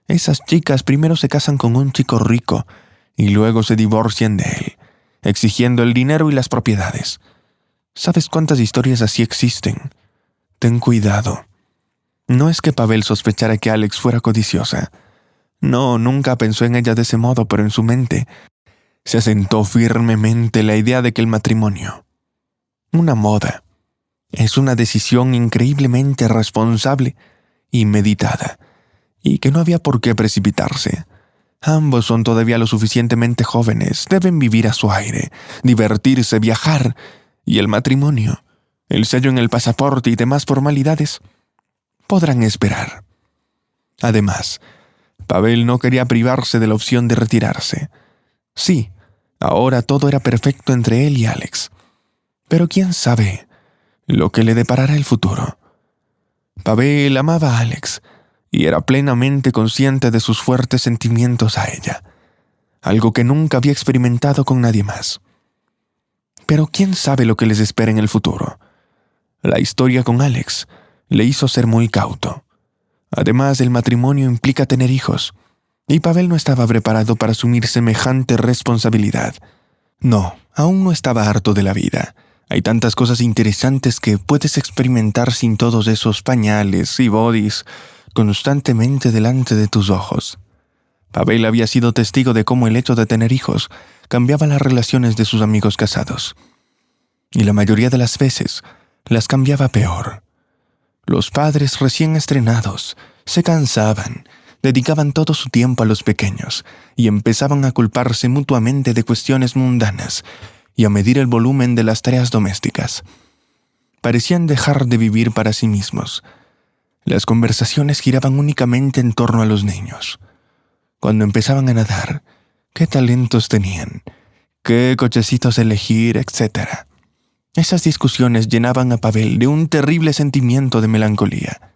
Esas chicas primero se casan con un chico rico y luego se divorcian de él, exigiendo el dinero y las propiedades. ¿Sabes cuántas historias así existen? Ten cuidado. No es que Pavel sospechara que Alex fuera codiciosa. No, nunca pensó en ella de ese modo, pero en su mente se asentó firmemente la idea de que el matrimonio, una moda, es una decisión increíblemente responsable y meditada, y que no había por qué precipitarse. Ambos son todavía lo suficientemente jóvenes, deben vivir a su aire, divertirse, viajar, y el matrimonio, el sello en el pasaporte y demás formalidades podrán esperar. Además, Pavel no quería privarse de la opción de retirarse. Sí, ahora todo era perfecto entre él y Alex. Pero quién sabe lo que le deparará el futuro. Pavel amaba a Alex y era plenamente consciente de sus fuertes sentimientos a ella, algo que nunca había experimentado con nadie más. Pero quién sabe lo que les espera en el futuro. La historia con Alex le hizo ser muy cauto. Además, el matrimonio implica tener hijos, y Pavel no estaba preparado para asumir semejante responsabilidad. No, aún no estaba harto de la vida. Hay tantas cosas interesantes que puedes experimentar sin todos esos pañales y bodys constantemente delante de tus ojos. Pavel había sido testigo de cómo el hecho de tener hijos cambiaba las relaciones de sus amigos casados. Y la mayoría de las veces las cambiaba peor. Los padres recién estrenados se cansaban, dedicaban todo su tiempo a los pequeños y empezaban a culparse mutuamente de cuestiones mundanas y a medir el volumen de las tareas domésticas. Parecían dejar de vivir para sí mismos. Las conversaciones giraban únicamente en torno a los niños. Cuando empezaban a nadar, ¿qué talentos tenían? qué cochecitos elegir, etc. Esas discusiones llenaban a Pavel de un terrible sentimiento de melancolía.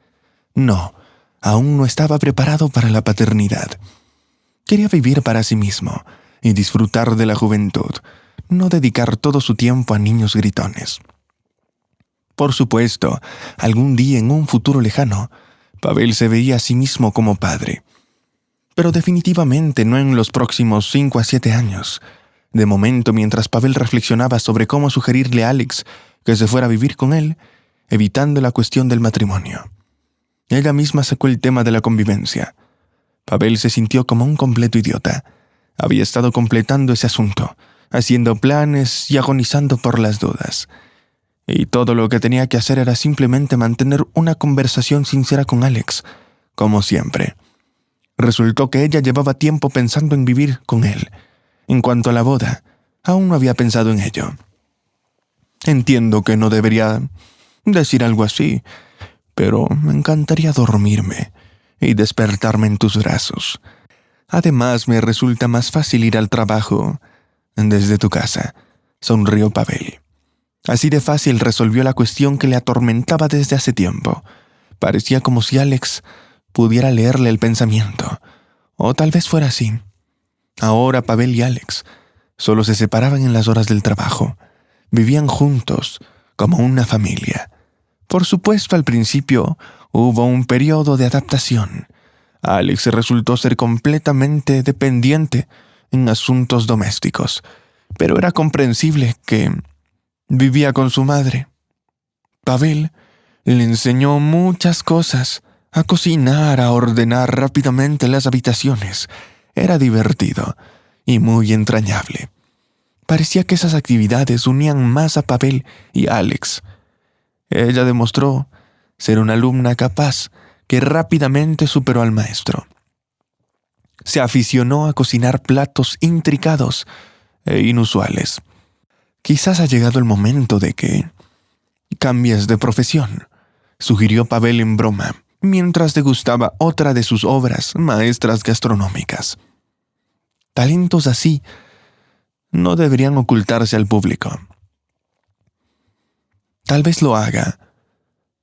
No, aún no estaba preparado para la paternidad. Quería vivir para sí mismo y disfrutar de la juventud, no dedicar todo su tiempo a niños gritones. Por supuesto, algún día en un futuro lejano, Pavel se veía a sí mismo como padre. Pero definitivamente no en los próximos 5 a 7 años. De momento, mientras Pavel reflexionaba sobre cómo sugerirle a Alex que se fuera a vivir con él, evitando la cuestión del matrimonio. Ella misma sacó el tema de la convivencia. Pavel se sintió como un completo idiota. Había estado completando ese asunto, haciendo planes y agonizando por las dudas. Y todo lo que tenía que hacer era simplemente mantener una conversación sincera con Alex, como siempre. Resultó que ella llevaba tiempo pensando en vivir con él. En cuanto a la boda, aún no había pensado en ello. Entiendo que no debería decir algo así, pero me encantaría dormirme y despertarme en tus brazos. Además, me resulta más fácil ir al trabajo desde tu casa, sonrió Pavel. Así de fácil resolvió la cuestión que le atormentaba desde hace tiempo. Parecía como si Alex pudiera leerle el pensamiento. O tal vez fuera así. Ahora Pavel y Alex solo se separaban en las horas del trabajo. Vivían juntos, como una familia. Por supuesto, al principio hubo un periodo de adaptación. Alex resultó ser completamente dependiente en asuntos domésticos, pero era comprensible que vivía con su madre. Pavel le enseñó muchas cosas, a cocinar, a ordenar rápidamente las habitaciones. Era divertido y muy entrañable. Parecía que esas actividades unían más a Pavel y a Alex. Ella demostró ser una alumna capaz que rápidamente superó al maestro. Se aficionó a cocinar platos intricados e inusuales. Quizás ha llegado el momento de que cambies de profesión, sugirió Pavel en broma, mientras degustaba otra de sus obras maestras gastronómicas. Talentos así no deberían ocultarse al público. Tal vez lo haga,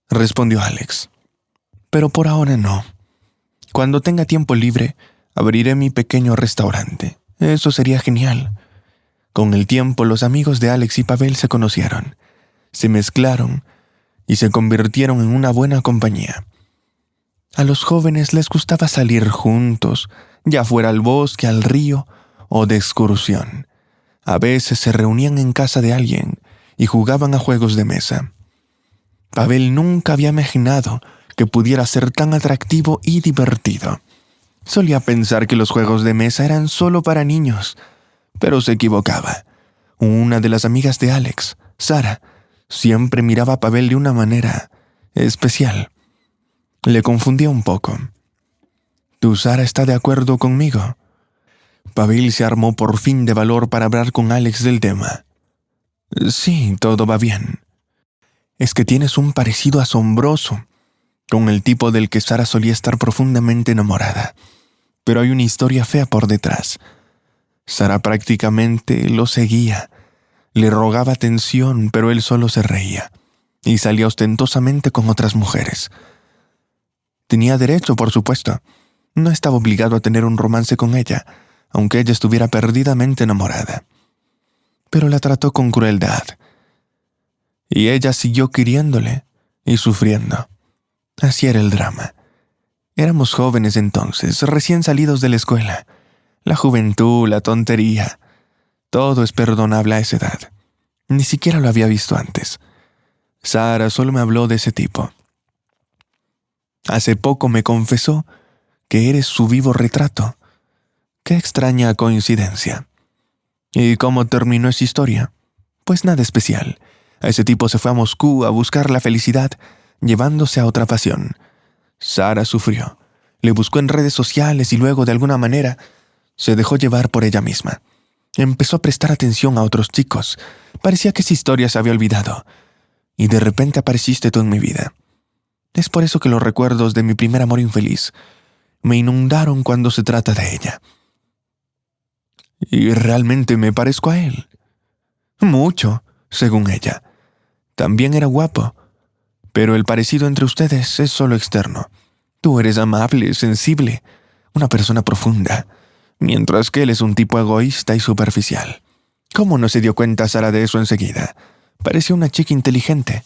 respondió Alex. Pero por ahora no. Cuando tenga tiempo libre, abriré mi pequeño restaurante. Eso sería genial. Con el tiempo, los amigos de Alex y Pavel se conocieron, se mezclaron y se convirtieron en una buena compañía. A los jóvenes les gustaba salir juntos, ya fuera al bosque, al río o de excursión. A veces se reunían en casa de alguien y jugaban a juegos de mesa. Pavel nunca había imaginado que pudiera ser tan atractivo y divertido. Solía pensar que los juegos de mesa eran solo para niños, pero se equivocaba. Una de las amigas de Alex, Sara, siempre miraba a Pavel de una manera especial. Le confundía un poco. ¿Tu Sara está de acuerdo conmigo? Pavel se armó por fin de valor para hablar con Alex del tema. Sí, todo va bien. Es que tienes un parecido asombroso con el tipo del que Sara solía estar profundamente enamorada. Pero hay una historia fea por detrás. Sara prácticamente lo seguía. Le rogaba atención, pero él solo se reía. Y salía ostentosamente con otras mujeres. Tenía derecho, por supuesto. No estaba obligado a tener un romance con ella, aunque ella estuviera perdidamente enamorada. Pero la trató con crueldad. Y ella siguió queriéndole y sufriendo. Así era el drama. Éramos jóvenes entonces, recién salidos de la escuela. La juventud, la tontería. Todo es perdonable a esa edad. Ni siquiera lo había visto antes. Sara solo me habló de ese tipo. Hace poco me confesó que eres su vivo retrato. Qué extraña coincidencia. ¿Y cómo terminó esa historia? Pues nada especial. Ese tipo se fue a Moscú a buscar la felicidad, llevándose a otra pasión. Sara sufrió. Le buscó en redes sociales y luego, de alguna manera, se dejó llevar por ella misma. Empezó a prestar atención a otros chicos. Parecía que esa historia se había olvidado. Y de repente apareciste tú en mi vida. Es por eso que los recuerdos de mi primer amor infeliz me inundaron cuando se trata de ella. Y realmente me parezco a él. Mucho, según ella. También era guapo. Pero el parecido entre ustedes es solo externo. Tú eres amable, sensible, una persona profunda, mientras que él es un tipo egoísta y superficial. ¿Cómo no se dio cuenta Sara de eso enseguida? Parecía una chica inteligente.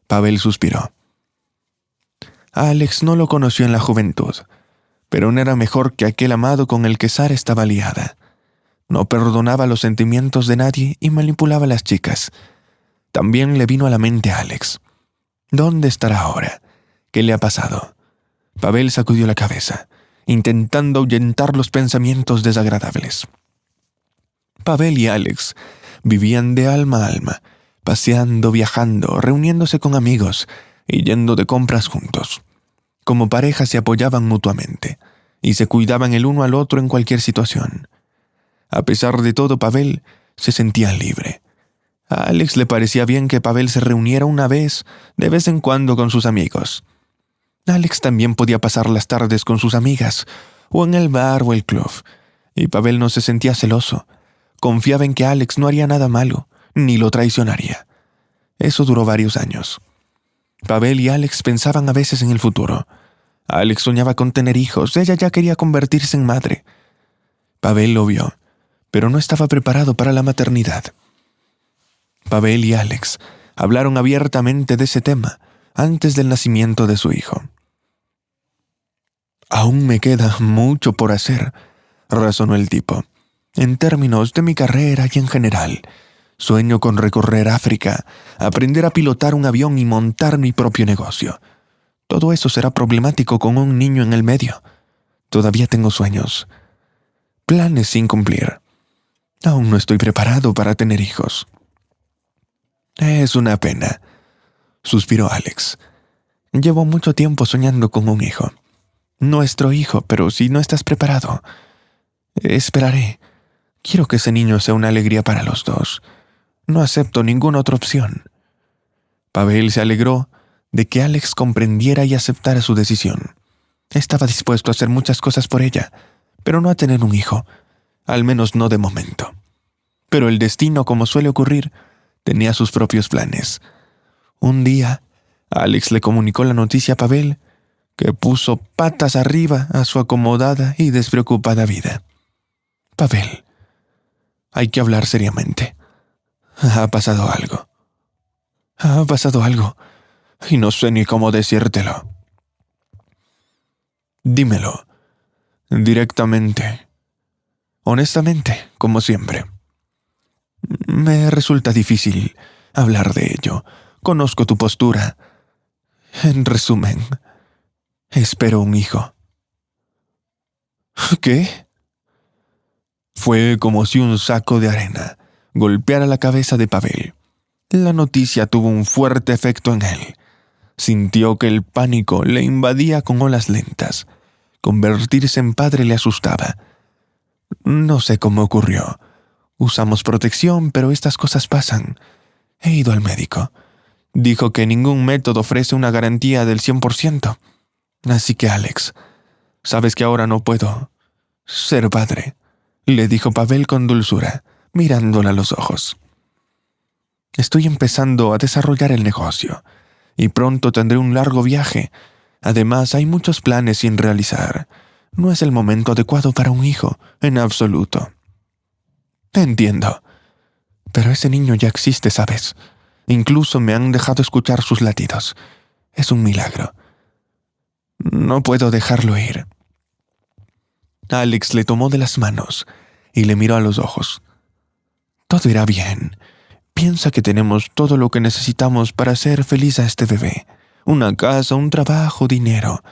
Pavel suspiró. Alex no lo conoció en la juventud, pero no era mejor que aquel amado con el que Sara estaba liada. No perdonaba los sentimientos de nadie y manipulaba a las chicas. También le vino a la mente a Alex. ¿Dónde estará ahora? ¿Qué le ha pasado? Pavel sacudió la cabeza, intentando ahuyentar los pensamientos desagradables. Pavel y Alex vivían de alma a alma, paseando, viajando, reuniéndose con amigos y yendo de compras juntos. Como pareja se apoyaban mutuamente y se cuidaban el uno al otro en cualquier situación. A pesar de todo, Pavel se sentía libre. A Alex le parecía bien que Pavel se reuniera de vez en cuando con sus amigos. Alex también podía pasar las tardes con sus amigas, o en el bar o el club, y Pavel no se sentía celoso. Confiaba en que Alex no haría nada malo, ni lo traicionaría. Eso duró varios años. Pavel y Alex pensaban a veces en el futuro. Alex soñaba con tener hijos, ella ya quería convertirse en madre. Pavel lo vio, pero no estaba preparado para la maternidad. Pavel y Alex hablaron abiertamente de ese tema antes del nacimiento de su hijo. «Aún me queda mucho por hacer», razonó el tipo. «En términos de mi carrera y en general, sueño con recorrer África, aprender a pilotar un avión y montar mi propio negocio. Todo eso será problemático con un niño en el medio. Todavía tengo sueños, planes sin cumplir. Aún no estoy preparado para tener hijos». «Es una pena», suspiró Alex. «Llevo mucho tiempo soñando con un hijo. Nuestro hijo, pero si no estás preparado, esperaré. Quiero que ese niño sea una alegría para los dos. No acepto ninguna otra opción». Pavel se alegró de que Alex comprendiera y aceptara su decisión. Estaba dispuesto a hacer muchas cosas por ella, pero no a tener un hijo, al menos no de momento. Pero el destino, como suele ocurrir, tenía sus propios planes. Un día, Alex le comunicó la noticia a Pavel, que puso patas arriba a su acomodada y despreocupada vida. «Pavel, hay que hablar seriamente. Ha pasado algo. Ha pasado algo, y no sé ni cómo decírtelo». «Dímelo, directamente, honestamente, como siempre». «Me resulta difícil hablar de ello. Conozco tu postura. En resumen, espero un hijo». «¿Qué?». Fue como si un saco de arena golpeara la cabeza de Pavel. La noticia tuvo un fuerte efecto en él. Sintió que el pánico le invadía con olas lentas. Convertirse en padre le asustaba. No sé cómo ocurrió. Usamos protección, pero estas cosas pasan. He ido al médico. Dijo que ningún método ofrece una garantía del 100%. Así que, Alex, sabes que ahora no puedo ser padre, le dijo Pavel con dulzura, mirándola a los ojos. Estoy empezando a desarrollar el negocio, y pronto tendré un largo viaje. Además, hay muchos planes sin realizar. No es el momento adecuado para un hijo, en absoluto. Entiendo. Pero ese niño ya existe, ¿sabes? Incluso me han dejado escuchar sus latidos. Es un milagro. No puedo dejarlo ir. Alex le tomó de las manos y le miró a los ojos. Todo irá bien. Piensa que tenemos todo lo que necesitamos para hacer feliz a este bebé. Una casa, un trabajo, dinero.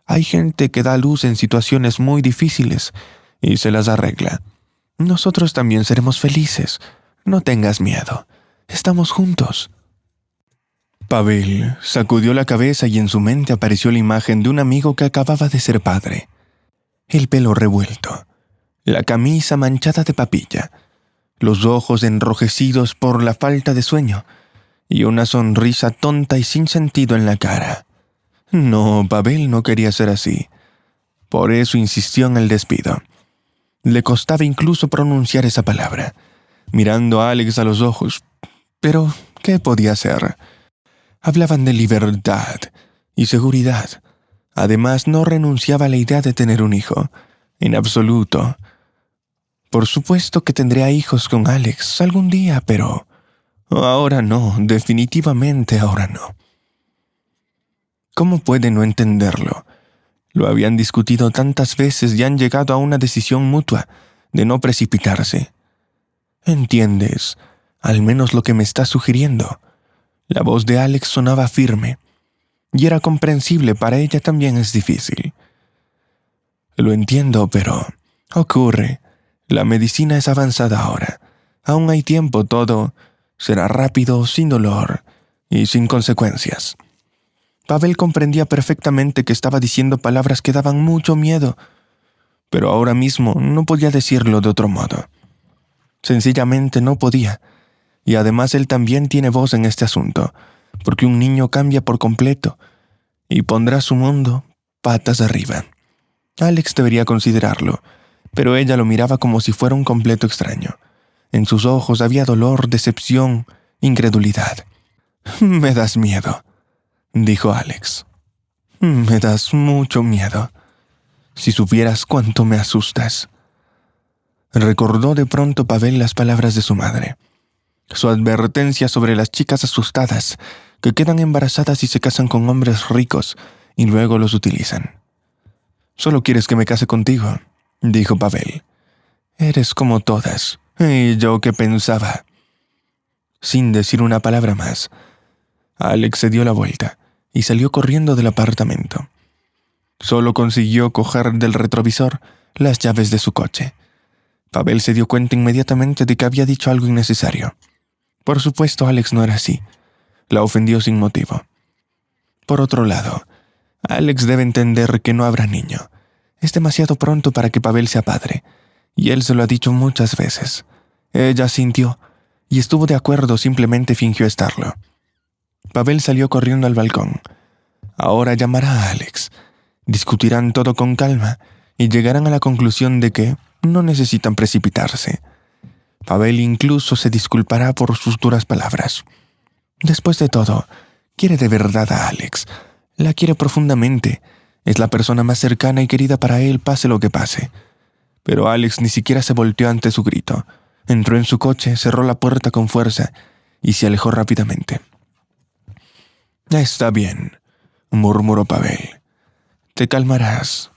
Hay gente que da a luz en situaciones muy difíciles y se las arregla. Nosotros también seremos felices. No tengas miedo. Estamos juntos». Pavel sacudió la cabeza y en su mente apareció la imagen de un amigo que acababa de ser padre. El pelo revuelto, la camisa manchada de papilla, los ojos enrojecidos por la falta de sueño y una sonrisa tonta y sin sentido en la cara. No, Pavel no quería ser así. Por eso insistió en el despido. Le costaba incluso pronunciar esa palabra, mirando a Alex a los ojos. Pero, ¿qué podía hacer? Hablaban de libertad y seguridad. Además, no renunciaba a la idea de tener un hijo. En absoluto. Por supuesto que tendría hijos con Alex algún día, pero ahora no, definitivamente ahora no. ¿Cómo puede no entenderlo? Lo habían discutido tantas veces y han llegado a una decisión mutua de no precipitarse. ¿Entiendes? Al menos lo que me estás sugiriendo. La voz de Alex sonaba firme, y era comprensible, para ella también es difícil. Lo entiendo, pero ocurre. La medicina es avanzada ahora. Aún hay tiempo, todo será rápido, sin dolor y sin consecuencias. Pavel comprendía perfectamente que estaba diciendo palabras que daban mucho miedo, pero ahora mismo no podía decirlo de otro modo. Sencillamente no podía, y además él también tiene voz en este asunto, porque un niño cambia por completo y pondrá su mundo patas arriba. Alex debería considerarlo, pero ella lo miraba como si fuera un completo extraño. En sus ojos había dolor, decepción, incredulidad. «Me das miedo», dijo Alex. «Me das mucho miedo. Si supieras cuánto me asustas». Recordó de pronto Pavel las palabras de su madre. Su advertencia sobre las chicas asustadas que quedan embarazadas y se casan con hombres ricos y luego los utilizan. «Solo quieres que me case contigo», dijo Pavel. «Eres como todas. ¿Y yo qué pensaba?» Sin decir una palabra más, Alex se dio la vuelta y salió corriendo del apartamento. Solo consiguió coger del retrovisor las llaves de su coche. Pavel se dio cuenta inmediatamente de que había dicho algo innecesario. Por supuesto, Alex no era así. La ofendió sin motivo. Por otro lado, Alex debe entender que no habrá niño. Es demasiado pronto para que Pavel sea padre, y él se lo ha dicho muchas veces. Ella sintió, y estuvo de acuerdo, simplemente fingió estarlo. Pavel salió corriendo al balcón. Ahora llamará a Alex. Discutirán todo con calma, y llegarán a la conclusión de que no necesitan precipitarse. Pavel incluso se disculpará por sus duras palabras. Después de todo, quiere de verdad a Alex. La quiere profundamente. Es la persona más cercana y querida para él, pase lo que pase. Pero Alex ni siquiera se volteó ante su grito. Entró en su coche, cerró la puerta con fuerza y se alejó rápidamente. «Está bien», murmuró Pavel. «Te calmarás.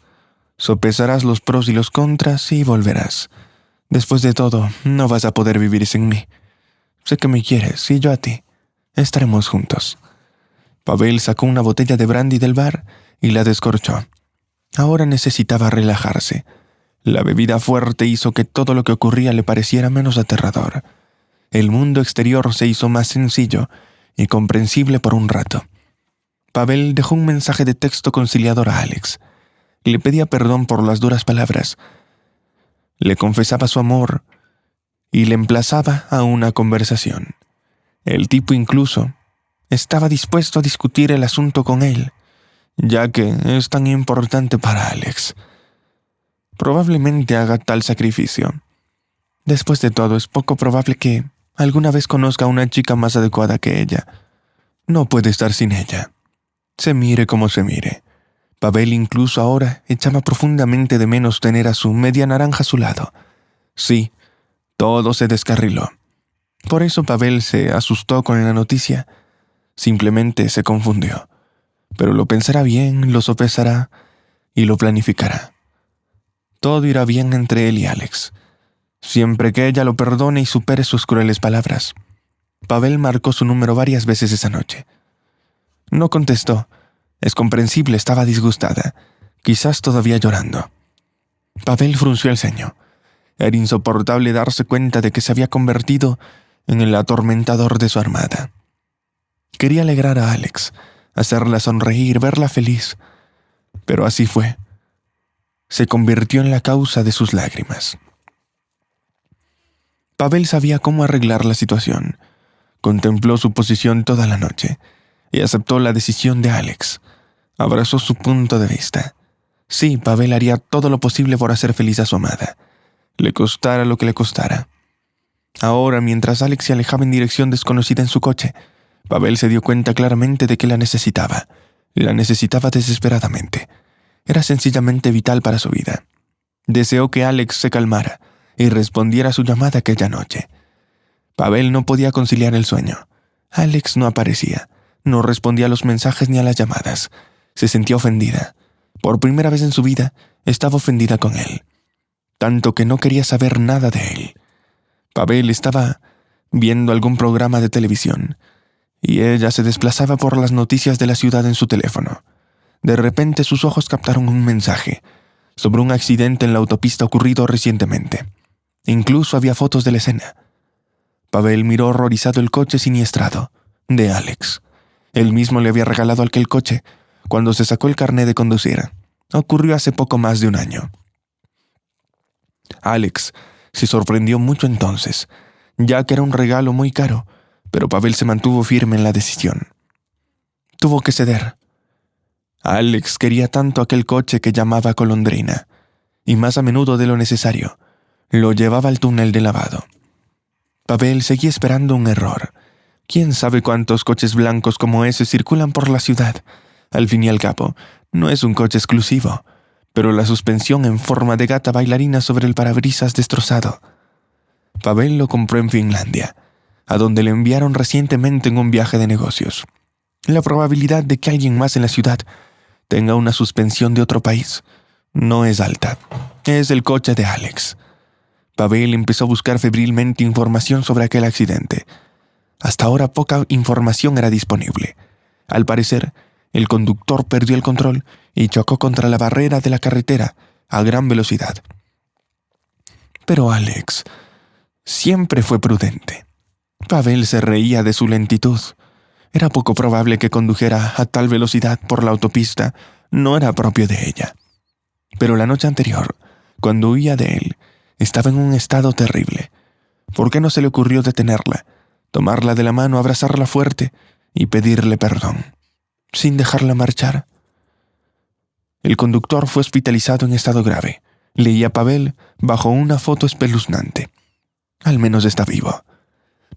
Sopesarás los pros y los contras y volverás. Después de todo, no vas a poder vivir sin mí. Sé que me quieres y yo a ti. Estaremos juntos». Pavel sacó una botella de brandy del bar y la descorchó. Ahora necesitaba relajarse. La bebida fuerte hizo que todo lo que ocurría le pareciera menos aterrador. El mundo exterior se hizo más sencillo y comprensible por un rato. Pavel dejó un mensaje de texto conciliador a Alex. Le pedía perdón por las duras palabras. Le confesaba su amor y le emplazaba a una conversación. El tipo incluso estaba dispuesto a discutir el asunto con él, ya que es tan importante para Alex. Probablemente haga tal sacrificio. Después de todo, es poco probable que alguna vez conozca a una chica más adecuada que ella. No puede estar sin ella. Se mire como se mire. Pavel incluso ahora echaba profundamente de menos tener a su media naranja a su lado. Sí, todo se descarriló. Por eso Pavel se asustó con la noticia. Simplemente se confundió. Pero lo pensará bien, lo sopesará y lo planificará. Todo irá bien entre él y Alex, siempre que ella lo perdone y supere sus crueles palabras. Pavel marcó su número varias veces esa noche. No contestó. Es comprensible, estaba disgustada, quizás todavía llorando. Pavel frunció el ceño. Era insoportable darse cuenta de que se había convertido en el atormentador de su armada. Quería alegrar a Alex, hacerla sonreír, verla feliz. Pero así fue. Se convirtió en la causa de sus lágrimas. Pavel sabía cómo arreglar la situación. Contempló su posición toda la noche y aceptó la decisión de Alex. Abrazó su punto de vista. Sí, Pavel haría todo lo posible por hacer feliz a su amada. le costara lo que le costara. Ahora, mientras Alex se alejaba en dirección desconocida en su coche, Pavel se dio cuenta claramente de que la necesitaba. La necesitaba desesperadamente. Era sencillamente vital para su vida. Deseó que Alex se calmara y respondiera a su llamada aquella noche. Pavel no podía conciliar el sueño. Alex no aparecía, no respondía a los mensajes ni a las llamadas. Se sentía ofendida. Por primera vez en su vida, estaba ofendida con él. Tanto que no quería saber nada de él. Pavel estaba viendo algún programa de televisión, y ella se desplazaba por las noticias de la ciudad en su teléfono. De repente sus ojos captaron un mensaje sobre un accidente en la autopista ocurrido recientemente. Incluso había fotos de la escena. Pavel miró horrorizado el coche siniestrado de Alex. Él mismo le había regalado aquel coche cuando se sacó el carné de conducir. Ocurrió hace poco más de un año. Alex se sorprendió mucho entonces, ya que era un regalo muy caro, pero Pavel se mantuvo firme en la decisión. Tuvo que ceder. Alex quería tanto aquel coche que llamaba golondrina, y más a menudo de lo necesario, lo llevaba al túnel de lavado. Pavel seguía esperando un error. ¿Quién sabe cuántos coches blancos como ese circulan por la ciudad? Al fin y al cabo, no es un coche exclusivo, pero la suspensión en forma de gata bailarina sobre el parabrisas destrozado. Pavel lo compró en Finlandia, a donde le enviaron recientemente en un viaje de negocios. La probabilidad de que alguien más en la ciudad tenga una suspensión de otro país no es alta. Es el coche de Alex. Pavel empezó a buscar febrilmente información sobre aquel accidente. Hasta ahora poca información era disponible. Al parecer, el conductor perdió el control y chocó contra la barrera de la carretera a gran velocidad. Pero Alex siempre fue prudente. Pavel se reía de su lentitud. Era poco probable que condujera a tal velocidad por la autopista. No era propio de ella. Pero la noche anterior, cuando huía de él, estaba en un estado terrible. ¿Por qué no se le ocurrió detenerla, tomarla de la mano, abrazarla fuerte y pedirle perdón, sin dejarla marchar? El conductor fue hospitalizado en estado grave. Leía Pavel bajo una foto espeluznante. Al menos está vivo.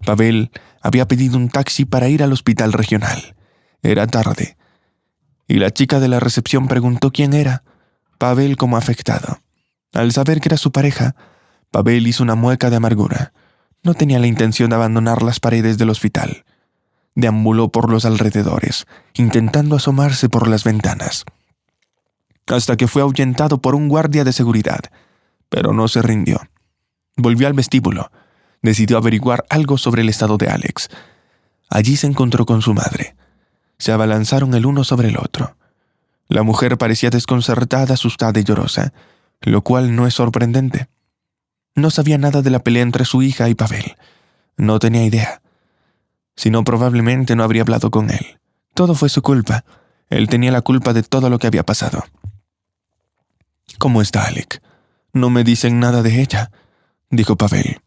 Pavel había pedido un taxi para ir al hospital regional. Era tarde, y la chica de la recepción preguntó quién era. Pavel como afectado. Al saber que era su pareja, Pavel hizo una mueca de amargura. No tenía la intención de abandonar las paredes del hospital. Deambuló por los alrededores, intentando asomarse por las ventanas, hasta que fue ahuyentado por un guardia de seguridad, pero no se rindió. Volvió al vestíbulo. Decidió averiguar algo sobre el estado de Alex. Allí se encontró con su madre. Se abalanzaron el uno sobre el otro. La mujer parecía desconcertada, asustada y llorosa, lo cual no es sorprendente. No sabía nada de la pelea entre su hija y Pavel. No tenía idea. Si no, probablemente no habría hablado con él. Todo fue su culpa. Él tenía la culpa de todo lo que había pasado. ¿Cómo está Alex? No me dicen nada de ella, dijo Pavel.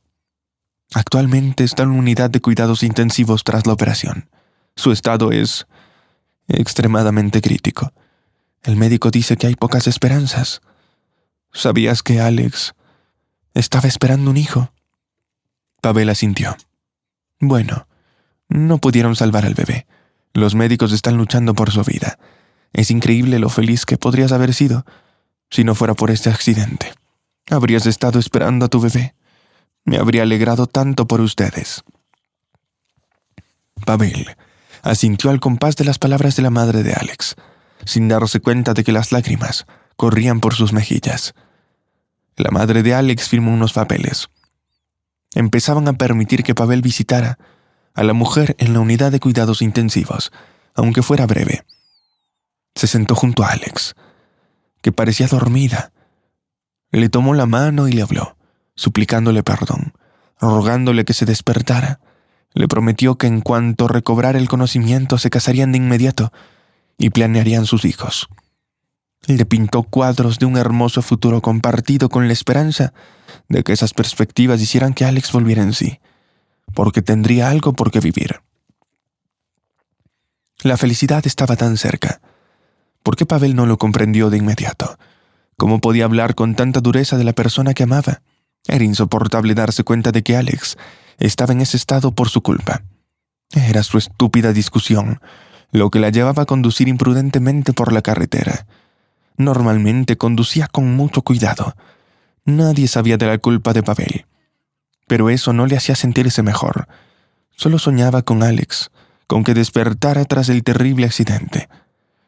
Actualmente está en una unidad de cuidados intensivos tras la operación. Su estado es extremadamente crítico. El médico dice que hay pocas esperanzas. ¿Sabías que Alex estaba esperando un hijo? Pavel asintió. Bueno, no pudieron salvar al bebé. Los médicos están luchando por su vida. Es increíble lo feliz que podrías haber sido si no fuera por este accidente. Habrías estado esperando a tu bebé. Me habría alegrado tanto por ustedes. Pavel asintió al compás de las palabras de la madre de Alex, sin darse cuenta de que las lágrimas corrían por sus mejillas. La madre de Alex firmó unos papeles. Empezaban a permitir que Pavel visitara a la mujer en la unidad de cuidados intensivos, aunque fuera breve. Se sentó junto a Alex, que parecía dormida. Le tomó la mano y le habló, suplicándole perdón, rogándole que se despertara. Le prometió que en cuanto recobrara el conocimiento se casarían de inmediato y planearían sus hijos. Le pintó cuadros de un hermoso futuro compartido con la esperanza de que esas perspectivas hicieran que Alex volviera en sí, porque tendría algo por qué vivir. La felicidad estaba tan cerca. ¿Por qué Pavel no lo comprendió de inmediato? ¿Cómo podía hablar con tanta dureza de la persona que amaba? Era insoportable darse cuenta de que Alex estaba en ese estado por su culpa. Era su estúpida discusión lo que la llevaba a conducir imprudentemente por la carretera. Normalmente conducía con mucho cuidado. Nadie sabía de la culpa de Pavel. Pero eso no le hacía sentirse mejor. Solo soñaba con Alex, con que despertara tras el terrible accidente.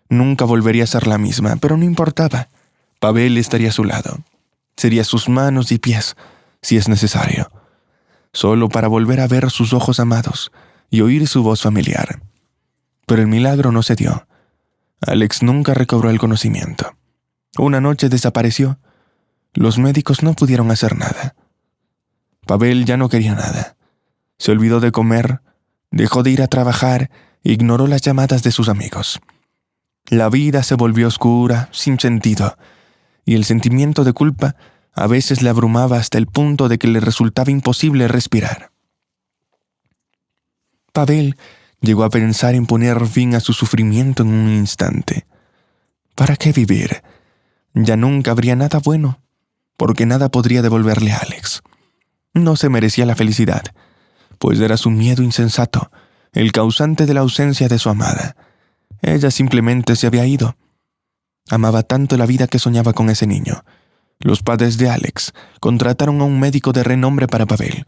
Nunca volvería a ser la misma, pero no importaba. Pavel estaría a su lado. Sería sus manos y pies, si es necesario. Solo para volver a ver sus ojos amados y oír su voz familiar. Pero el milagro no se dio. Alex nunca recobró el conocimiento. Una noche desapareció. Los médicos no pudieron hacer nada. Pavel ya no quería nada. Se olvidó de comer, dejó de ir a trabajar, ignoró las llamadas de sus amigos. La vida se volvió oscura, sin sentido, y el sentimiento de culpa a veces le abrumaba hasta el punto de que le resultaba imposible respirar. Pavel llegó a pensar en poner fin a su sufrimiento en un instante. ¿Para qué vivir? Ya nunca habría nada bueno, porque nada podría devolverle a Alex. No se merecía la felicidad, pues era su miedo insensato, el causante de la ausencia de su amada. Ella simplemente se había ido. Amaba tanto la vida que soñaba con ese niño. Los padres de Alex contrataron a un médico de renombre para Pavel,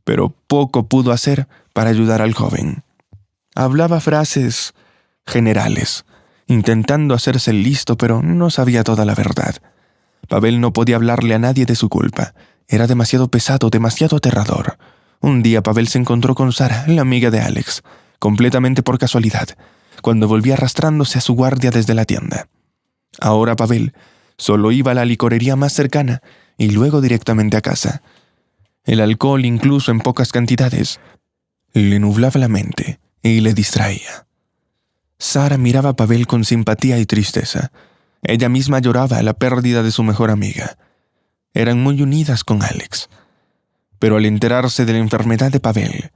pero poco pudo hacer para ayudar al joven. Hablaba frases generales, intentando hacerse el listo, pero no sabía toda la verdad. Pavel no podía hablarle a nadie de su culpa. Era demasiado pesado, demasiado aterrador. Un día Pavel se encontró con Sara, la amiga de Alex, completamente por casualidad, cuando volvía arrastrándose a su guardia desde la tienda. Ahora Pavel solo iba a la licorería más cercana y luego directamente a casa. El alcohol, incluso en pocas cantidades, le nublaba la mente y le distraía. Sara miraba a Pavel con simpatía y tristeza. Ella misma lloraba a la pérdida de su mejor amiga. Eran muy unidas con Alex. Pero al enterarse de la enfermedad de Pavel,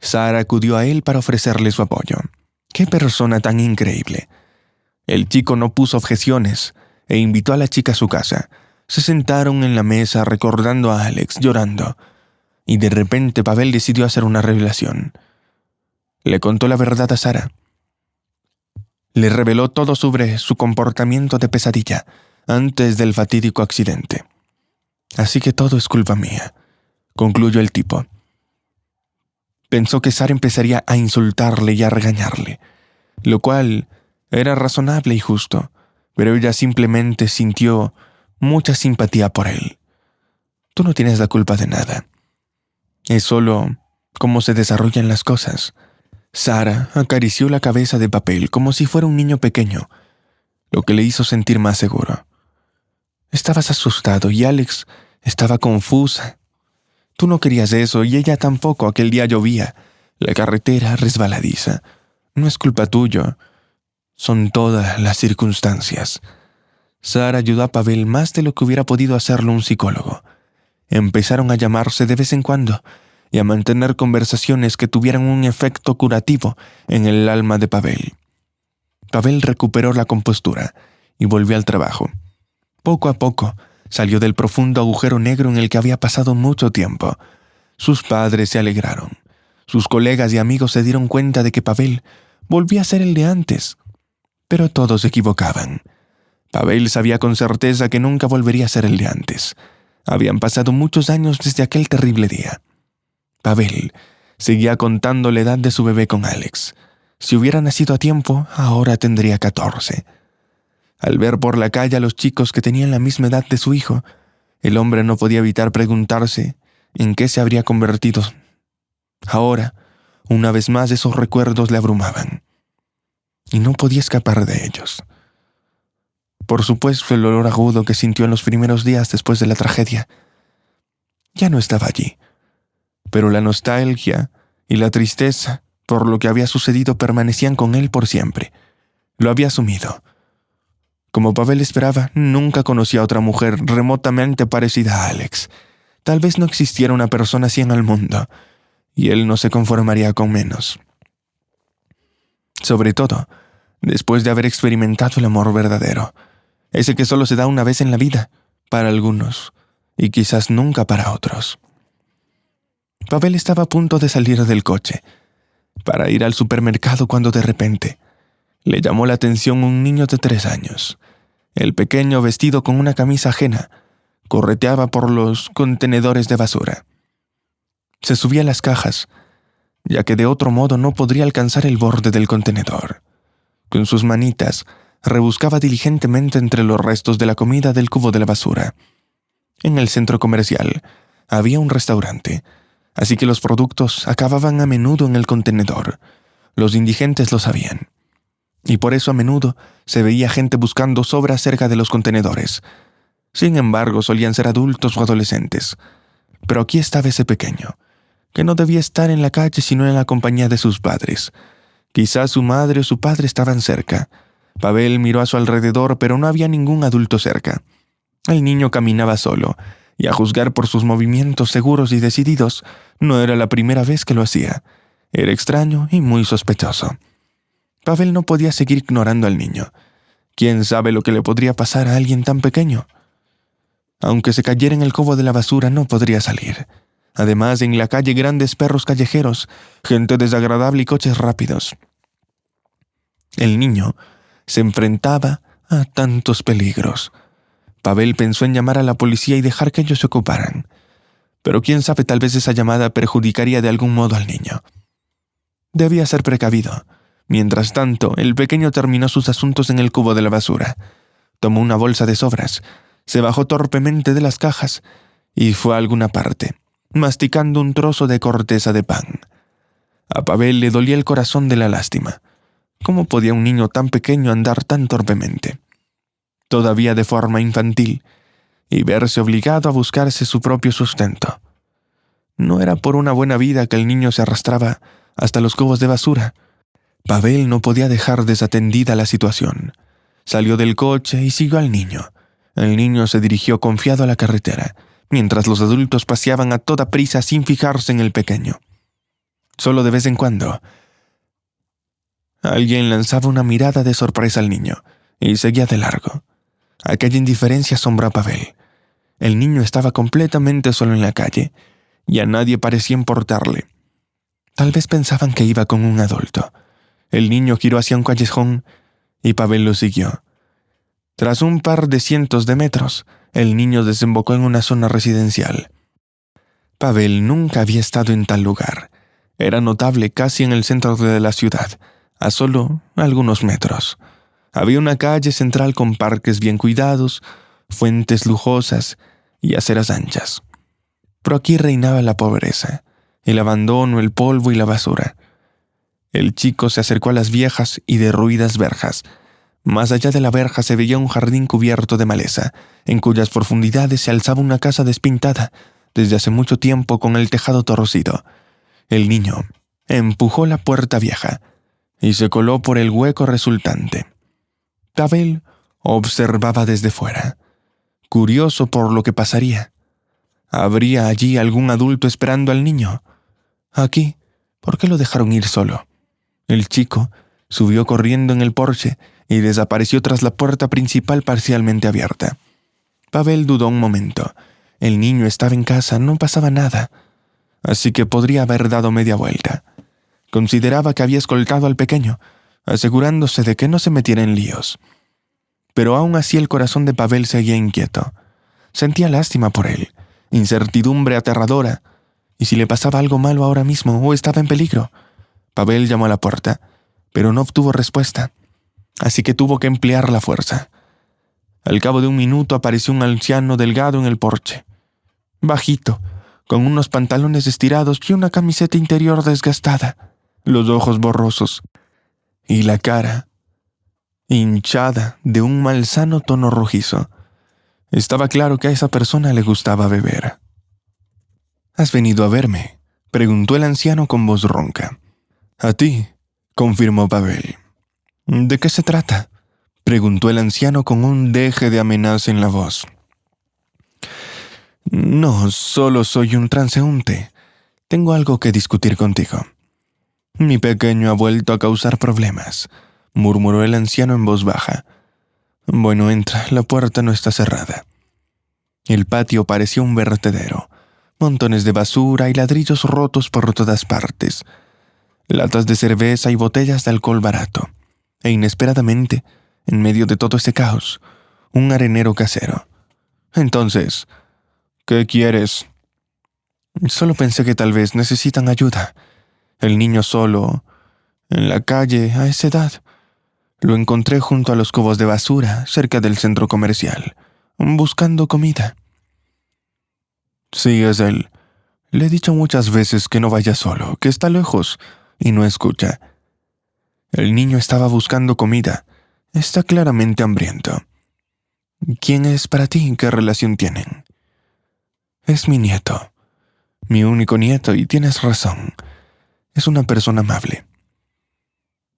Sara acudió a él para ofrecerle su apoyo. ¡Qué persona tan increíble! El chico no puso objeciones e invitó a la chica a su casa. Se sentaron en la mesa recordando a Alex, llorando. Y de repente Pavel decidió hacer una revelación. Le contó la verdad a Sara. Le reveló todo sobre su comportamiento de pesadilla antes del fatídico accidente. Así que todo es culpa mía, concluyó el tipo. Pensó que Sara empezaría a insultarle y a regañarle, lo cual era razonable y justo, pero ella simplemente sintió mucha simpatía por él. Tú no tienes la culpa de nada. Es solo cómo se desarrollan las cosas. Sara acarició la cabeza de Pavel como si fuera un niño pequeño, lo que le hizo sentir más seguro. Estabas asustado y Alex estaba confusa. Tú no querías eso y ella tampoco. Aquel día llovía, la carretera resbaladiza. No es culpa tuya. Son todas las circunstancias. Sara ayudó a Pavel más de lo que hubiera podido hacerlo un psicólogo. Empezaron a llamarse de vez en cuando y a mantener conversaciones que tuvieran un efecto curativo en el alma de Pavel. Pavel recuperó la compostura y volvió al trabajo. Poco a poco salió del profundo agujero negro en el que había pasado mucho tiempo. Sus padres se alegraron. Sus colegas y amigos se dieron cuenta de que Pavel volvía a ser el de antes. Pero todos se equivocaban. Pavel sabía con certeza que nunca volvería a ser el de antes. Habían pasado muchos años desde aquel terrible día. Pavel seguía contando la edad de su bebé con Alex. Si hubiera nacido a tiempo, ahora tendría 14. Al ver por la calle a los chicos que tenían la misma edad de su hijo, el hombre no podía evitar preguntarse en qué se habría convertido. Ahora, una vez más, esos recuerdos le abrumaban, y no podía escapar de ellos. Por supuesto, el olor agudo que sintió en los primeros días después de la tragedia ya no estaba allí, pero la nostalgia y la tristeza por lo que había sucedido permanecían con él por siempre. Lo había asumido. Como Pavel esperaba, nunca conoció a otra mujer remotamente parecida a Alex. Tal vez no existiera una persona así en el mundo, y él no se conformaría con menos. Sobre todo, después de haber experimentado el amor verdadero, ese que solo se da una vez en la vida, para algunos, y quizás nunca para otros. Pavel estaba a punto de salir del coche para ir al supermercado cuando de repente le llamó la atención un niño de 3 años. El pequeño, vestido con una camisa ajena, correteaba por los contenedores de basura. Se subía a las cajas, ya que de otro modo no podría alcanzar el borde del contenedor. Con sus manitas, rebuscaba diligentemente entre los restos de la comida del cubo de la basura. En el centro comercial había un restaurante, así que los productos acababan a menudo en el contenedor. Los indigentes lo sabían, y por eso a menudo se veía gente buscando sobras cerca de los contenedores. Sin embargo, solían ser adultos o adolescentes. Pero aquí estaba ese pequeño, que no debía estar en la calle sino en la compañía de sus padres. Quizás su madre o su padre estaban cerca. Pavel miró a su alrededor, pero no había ningún adulto cerca. El niño caminaba solo, y a juzgar por sus movimientos seguros y decididos, no era la primera vez que lo hacía. Era extraño y muy sospechoso. Pavel no podía seguir ignorando al niño. ¿Quién sabe lo que le podría pasar a alguien tan pequeño? Aunque se cayera en el cubo de la basura, no podría salir. Además, en la calle grandes perros callejeros, gente desagradable y coches rápidos. El niño se enfrentaba a tantos peligros. Pavel pensó en llamar a la policía y dejar que ellos se ocuparan. Pero quién sabe, tal vez esa llamada perjudicaría de algún modo al niño. Debía ser precavido. Mientras tanto, el pequeño terminó sus asuntos en el cubo de la basura. Tomó una bolsa de sobras, se bajó torpemente de las cajas y fue a alguna parte, masticando un trozo de corteza de pan. A Pavel le dolía el corazón de la lástima. ¿Cómo podía un niño tan pequeño andar tan torpemente, todavía de forma infantil, y verse obligado a buscarse su propio sustento? No era por una buena vida que el niño se arrastraba hasta los cubos de basura. Pavel no podía dejar desatendida la situación. Salió del coche y siguió al niño. El niño se dirigió confiado a la carretera, mientras los adultos paseaban a toda prisa sin fijarse en el pequeño. Solo de vez en cuando, alguien lanzaba una mirada de sorpresa al niño y seguía de largo. Aquella indiferencia asombró a Pavel. El niño estaba completamente solo en la calle y a nadie parecía importarle. Tal vez pensaban que iba con un adulto. El niño giró hacia un callejón y Pavel lo siguió. Tras un par de cientos de metros, el niño desembocó en una zona residencial. Pavel nunca había estado en tal lugar. Era notable casi en el centro de la ciudad, a solo algunos metros. Había una calle central con parques bien cuidados, fuentes lujosas y aceras anchas. Pero aquí reinaba la pobreza, el abandono, el polvo y la basura. El chico se acercó a las viejas y derruidas verjas. Más allá de la verja se veía un jardín cubierto de maleza, en cuyas profundidades se alzaba una casa despintada desde hace mucho tiempo con el tejado torcido. El niño empujó la puerta vieja y se coló por el hueco resultante. Pavel observaba desde fuera, curioso por lo que pasaría. ¿Habría allí algún adulto esperando al niño? Aquí, ¿por qué lo dejaron ir solo? El chico subió corriendo en el porche y desapareció tras la puerta principal parcialmente abierta. Pavel dudó un momento. El niño estaba en casa, no pasaba nada, así que podría haber dado media vuelta. Consideraba que había escoltado al pequeño, asegurándose de que no se metiera en líos. Pero aún así el corazón de Pavel seguía inquieto. Sentía lástima por él, incertidumbre aterradora. ¿Y si le pasaba algo malo ahora mismo o estaba en peligro? Pavel llamó a la puerta, pero no obtuvo respuesta, así que tuvo que emplear la fuerza. Al cabo de un minuto apareció un anciano delgado en el porche. Bajito, con unos pantalones estirados y una camiseta interior desgastada, los ojos borrosos y la cara hinchada de un malsano tono rojizo. Estaba claro que a esa persona le gustaba beber. «¿Has venido a verme?», preguntó el anciano con voz ronca. «A ti», confirmó Pavel. «¿De qué se trata?», preguntó el anciano con un deje de amenaza en la voz. «No, solo soy un transeúnte. Tengo algo que discutir contigo». «Mi pequeño ha vuelto a causar problemas», murmuró el anciano en voz baja. «Bueno, entra, la puerta no está cerrada». El patio parecía un vertedero. Montones de basura y ladrillos rotos por todas partes. Latas de cerveza y botellas de alcohol barato. E inesperadamente, en medio de todo ese caos, un arenero casero. Entonces, ¿qué quieres? Solo pensé que tal vez necesitan ayuda. El niño solo, en la calle, a esa edad. Lo encontré junto a los cubos de basura, cerca del centro comercial, buscando comida. Sí, es él. Le he dicho muchas veces que no vaya solo, que está lejos, y no escucha. El niño estaba buscando comida. Está claramente hambriento. ¿Quién es para ti? ¿Qué relación tienen? Es mi nieto. Mi único nieto, y tienes razón. Es una persona amable.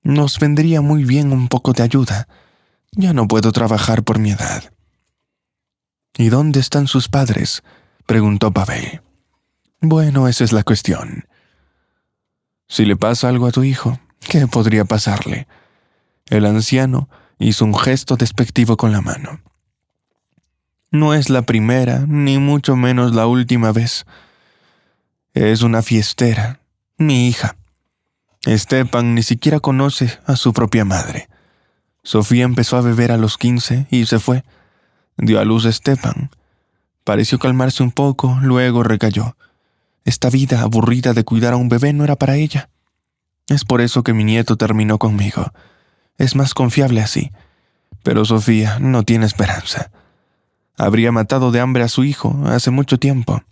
Nos vendría muy bien un poco de ayuda. Ya no puedo trabajar por mi edad. ¿Y dónde están sus padres?, preguntó Pavel. Bueno, esa es la cuestión. Si le pasa algo a tu hijo, ¿qué podría pasarle? El anciano hizo un gesto despectivo con la mano. No es la primera, ni mucho menos la última vez. Es una fiestera, mi hija. Stepan ni siquiera conoce a su propia madre. Sofía empezó a beber a los 15 y se fue. Dio a luz a Stepan. Pareció calmarse un poco, luego recayó. Esta vida aburrida de cuidar a un bebé no era para ella. Es por eso que mi nieto terminó conmigo. Es más confiable así. Pero Sofía no tiene esperanza. Habría matado de hambre a su hijo hace mucho tiempo.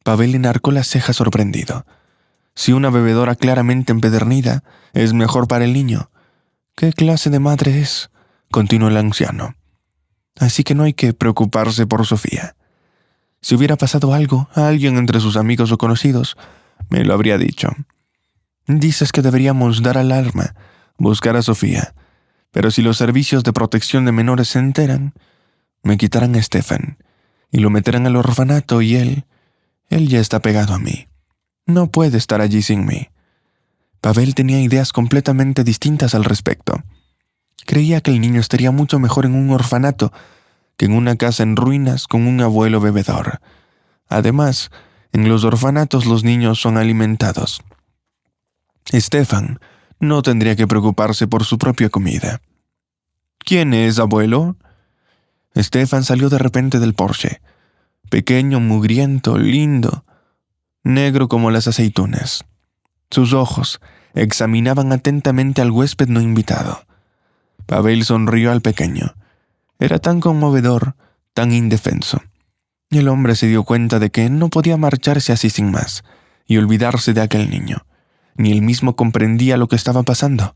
Pavel enarcó las cejas sorprendido. Si una bebedora claramente empedernida es mejor para el niño, ¿qué clase de madre es?, continuó el anciano. Así que no hay que preocuparse por Sofía. Si hubiera pasado algo a alguien entre sus amigos o conocidos, me lo habría dicho. Dices que deberíamos dar alarma, buscar a Sofía, pero si los servicios de protección de menores se enteran, me quitarán a Stefan y lo meterán al orfanato y él ya está pegado a mí. No puede estar allí sin mí. Pavel tenía ideas completamente distintas al respecto. Creía que el niño estaría mucho mejor en un orfanato que en una casa en ruinas con un abuelo bebedor. Además, en los orfanatos los niños son alimentados. Stefan no tendría que preocuparse por su propia comida. ¿Quién es, abuelo? Stefan salió de repente del Porsche. Pequeño, mugriento, lindo, negro como las aceitunas. Sus ojos examinaban atentamente al huésped no invitado. Pavel sonrió al pequeño. Era tan conmovedor, tan indefenso. El hombre se dio cuenta de que no podía marcharse así sin más y olvidarse de aquel niño. Ni él mismo comprendía lo que estaba pasando.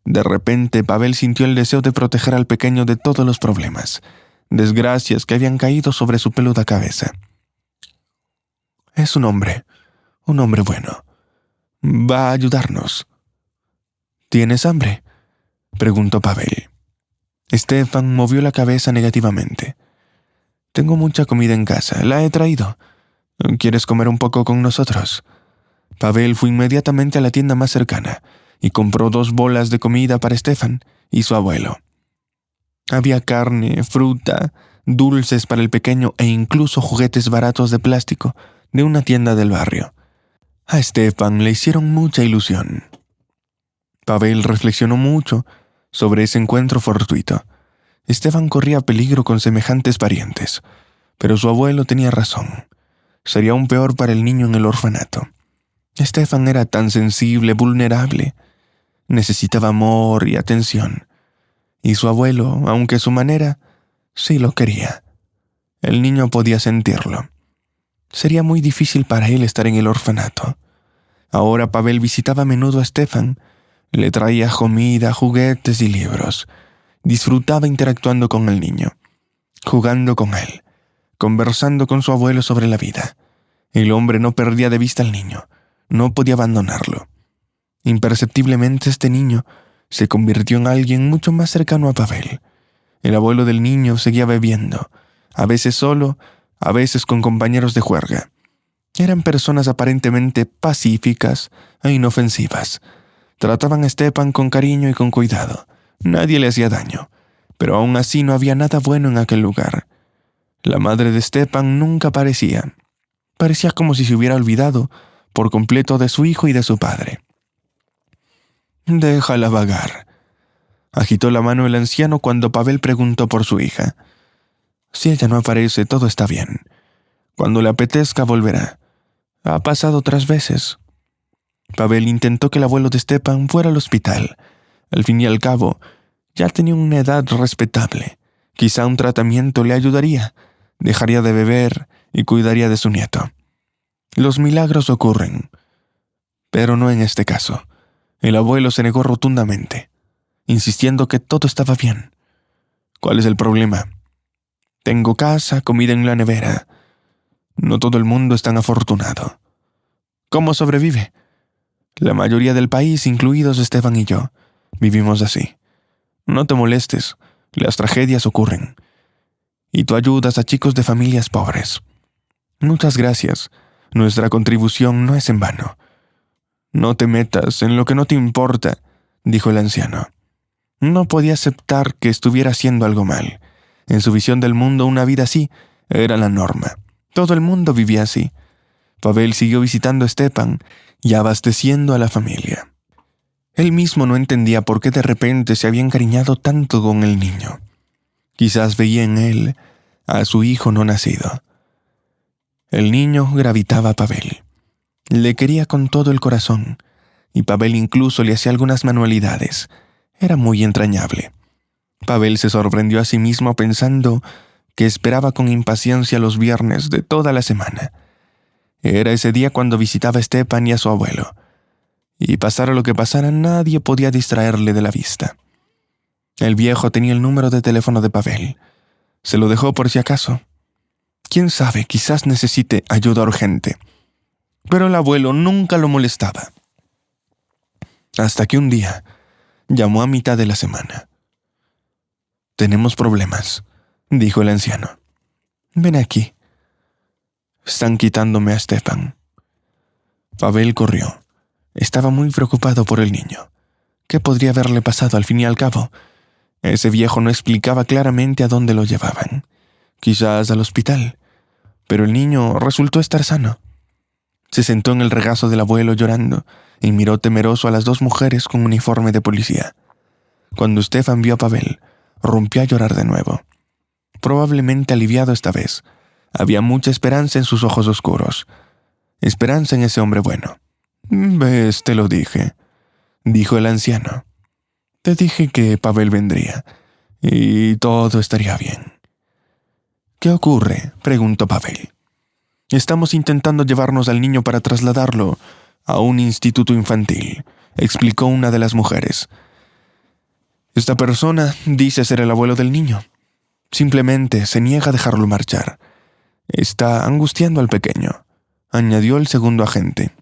De repente, Pavel sintió el deseo de proteger al pequeño de todos los problemas, desgracias que habían caído sobre su peluda cabeza. Es un hombre bueno. Va a ayudarnos. ¿Tienes hambre?, preguntó Pavel. Stefan movió la cabeza negativamente. Tengo mucha comida en casa, la he traído. ¿Quieres comer un poco con nosotros? Pavel fue inmediatamente a la tienda más cercana y compró 2 bolas de comida para Stefan y su abuelo. Había carne, fruta, dulces para el pequeño e incluso juguetes baratos de plástico de una tienda del barrio. A Stefan le hicieron mucha ilusión. Pavel reflexionó mucho sobre ese encuentro fortuito. Stefan corría peligro con semejantes parientes, pero su abuelo tenía razón. Sería aún peor para el niño en el orfanato. Stefan era tan sensible, vulnerable. Necesitaba amor y atención. Y su abuelo, aunque a su manera, sí lo quería. El niño podía sentirlo. Sería muy difícil para él estar en el orfanato. Ahora Pavel visitaba a menudo a Stefan. Le traía comida, juguetes y libros. Disfrutaba interactuando con el niño, jugando con él, conversando con su abuelo sobre la vida. El hombre no perdía de vista al niño. No podía abandonarlo. Imperceptiblemente este niño se convirtió en alguien mucho más cercano a Pavel. El abuelo del niño seguía bebiendo, a veces solo, a veces con compañeros de juerga. Eran personas aparentemente pacíficas e inofensivas. Trataban a Stepan con cariño y con cuidado. Nadie le hacía daño, pero aún así no había nada bueno en aquel lugar. La madre de Stepan nunca aparecía. Parecía como si se hubiera olvidado por completo de su hijo y de su padre. «Déjala vagar», agitó la mano el anciano cuando Pavel preguntó por su hija. «Si ella no aparece, todo está bien. Cuando le apetezca, volverá. Ha pasado otras veces». Pavel intentó que el abuelo de Stepan fuera al hospital. Al fin y al cabo, ya tenía una edad respetable. Quizá un tratamiento le ayudaría. Dejaría de beber y cuidaría de su nieto. Los milagros ocurren, pero no en este caso. El abuelo se negó rotundamente, insistiendo que todo estaba bien. «¿Cuál es el problema? Tengo casa, comida en la nevera. No todo el mundo es tan afortunado. ¿Cómo sobrevive? La mayoría del país, incluidos Esteban y yo, vivimos así. No te molestes, las tragedias ocurren. Y tú ayudas a chicos de familias pobres. Muchas gracias. Nuestra contribución no es en vano». «No te metas en lo que no te importa», dijo el anciano. No podía aceptar que estuviera haciendo algo mal. En su visión del mundo, una vida así era la norma. Todo el mundo vivía así. Pavel siguió visitando a Stepan y abasteciendo a la familia. Él mismo no entendía por qué de repente se había encariñado tanto con el niño. Quizás veía en él a su hijo no nacido. El niño gravitaba a Pavel. Le quería con todo el corazón, y Pavel incluso le hacía algunas manualidades. Era muy entrañable. Pavel se sorprendió a sí mismo pensando que esperaba con impaciencia los viernes de toda la semana. Era ese día cuando visitaba a Stepan y a su abuelo, y pasara lo que pasara, nadie podía distraerle de la vista. El viejo tenía el número de teléfono de Pavel. Se lo dejó por si acaso. Quién sabe, quizás necesite ayuda urgente. Pero el abuelo nunca lo molestaba. Hasta que un día llamó a mitad de la semana. «Tenemos problemas», dijo el anciano. «Ven aquí. Están quitándome a Stepan». Pavel corrió. Estaba muy preocupado por el niño. ¿Qué podría haberle pasado al fin y al cabo? Ese viejo no explicaba claramente a dónde lo llevaban. Quizás al hospital. Pero el niño resultó estar sano. Se sentó en el regazo del abuelo llorando y miró temeroso a las dos mujeres con uniforme de policía. Cuando Stepan vio a Pavel, rompió a llorar de nuevo. Probablemente aliviado esta vez. Había mucha esperanza en sus ojos oscuros. Esperanza en ese hombre bueno. «Ves, te lo dije», dijo el anciano. «Te dije que Pavel vendría y todo estaría bien». «¿Qué ocurre?», preguntó Pavel. «Estamos intentando llevarnos al niño para trasladarlo a un instituto infantil», explicó una de las mujeres. «Esta persona dice ser el abuelo del niño. Simplemente se niega a dejarlo marchar. Está angustiando al pequeño», añadió el segundo agente.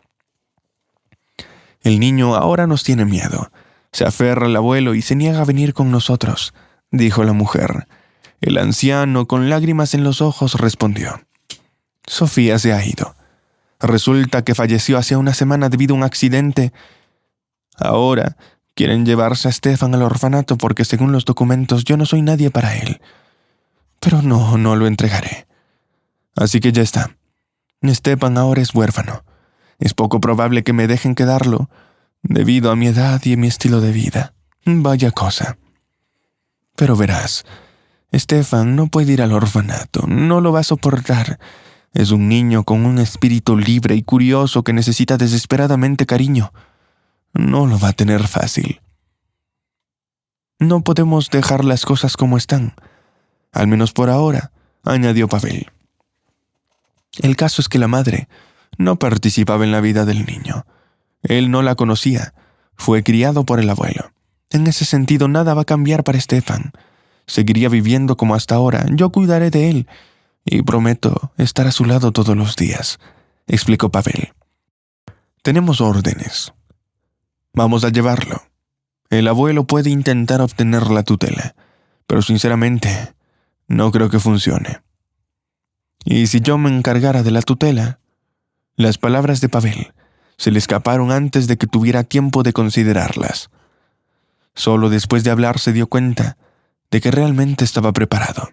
«El niño ahora nos tiene miedo. Se aferra al abuelo y se niega a venir con nosotros», dijo la mujer. El anciano, con lágrimas en los ojos, respondió. «Sofía se ha ido. Resulta que falleció hace una semana debido a un accidente. Ahora quieren llevarse a Stefan al orfanato porque según los documentos yo no soy nadie para él. Pero no lo entregaré. Así que ya está. Stepan ahora es huérfano. Es poco probable que me dejen quedarlo debido a mi edad y mi estilo de vida. Vaya cosa. Pero verás, Stefan no puede ir al orfanato. No lo va a soportar. Es un niño con un espíritu libre y curioso que necesita desesperadamente cariño. No lo va a tener fácil. No podemos dejar las cosas como están. Al menos por ahora», añadió Pavel. El caso es que la madre no participaba en la vida del niño. Él no la conocía. Fue criado por el abuelo. En ese sentido, nada va a cambiar para Stefan. Seguiría viviendo como hasta ahora. Yo cuidaré de él y prometo estar a su lado todos los días, explicó Pavel. «Tenemos órdenes. Vamos a llevarlo. El abuelo puede intentar obtener la tutela, pero sinceramente no creo que funcione. Y si yo me encargara de la tutela». Las palabras de Pavel se le escaparon antes de que tuviera tiempo de considerarlas. Solo después de hablar se dio cuenta de que realmente estaba preparado.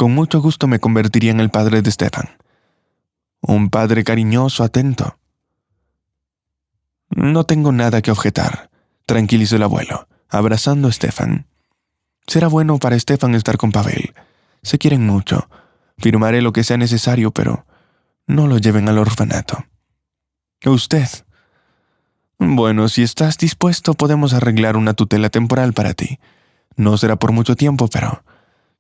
Con mucho gusto me convertiría en el padre de Stefan. Un padre cariñoso, atento. No tengo nada que objetar, tranquilizó el abuelo, abrazando a Stefan. Será bueno para Stefan estar con Pavel. Se quieren mucho. Firmaré lo que sea necesario, pero no lo lleven al orfanato. ¿Usted? Bueno, si estás dispuesto, podemos arreglar una tutela temporal para ti. No será por mucho tiempo, pero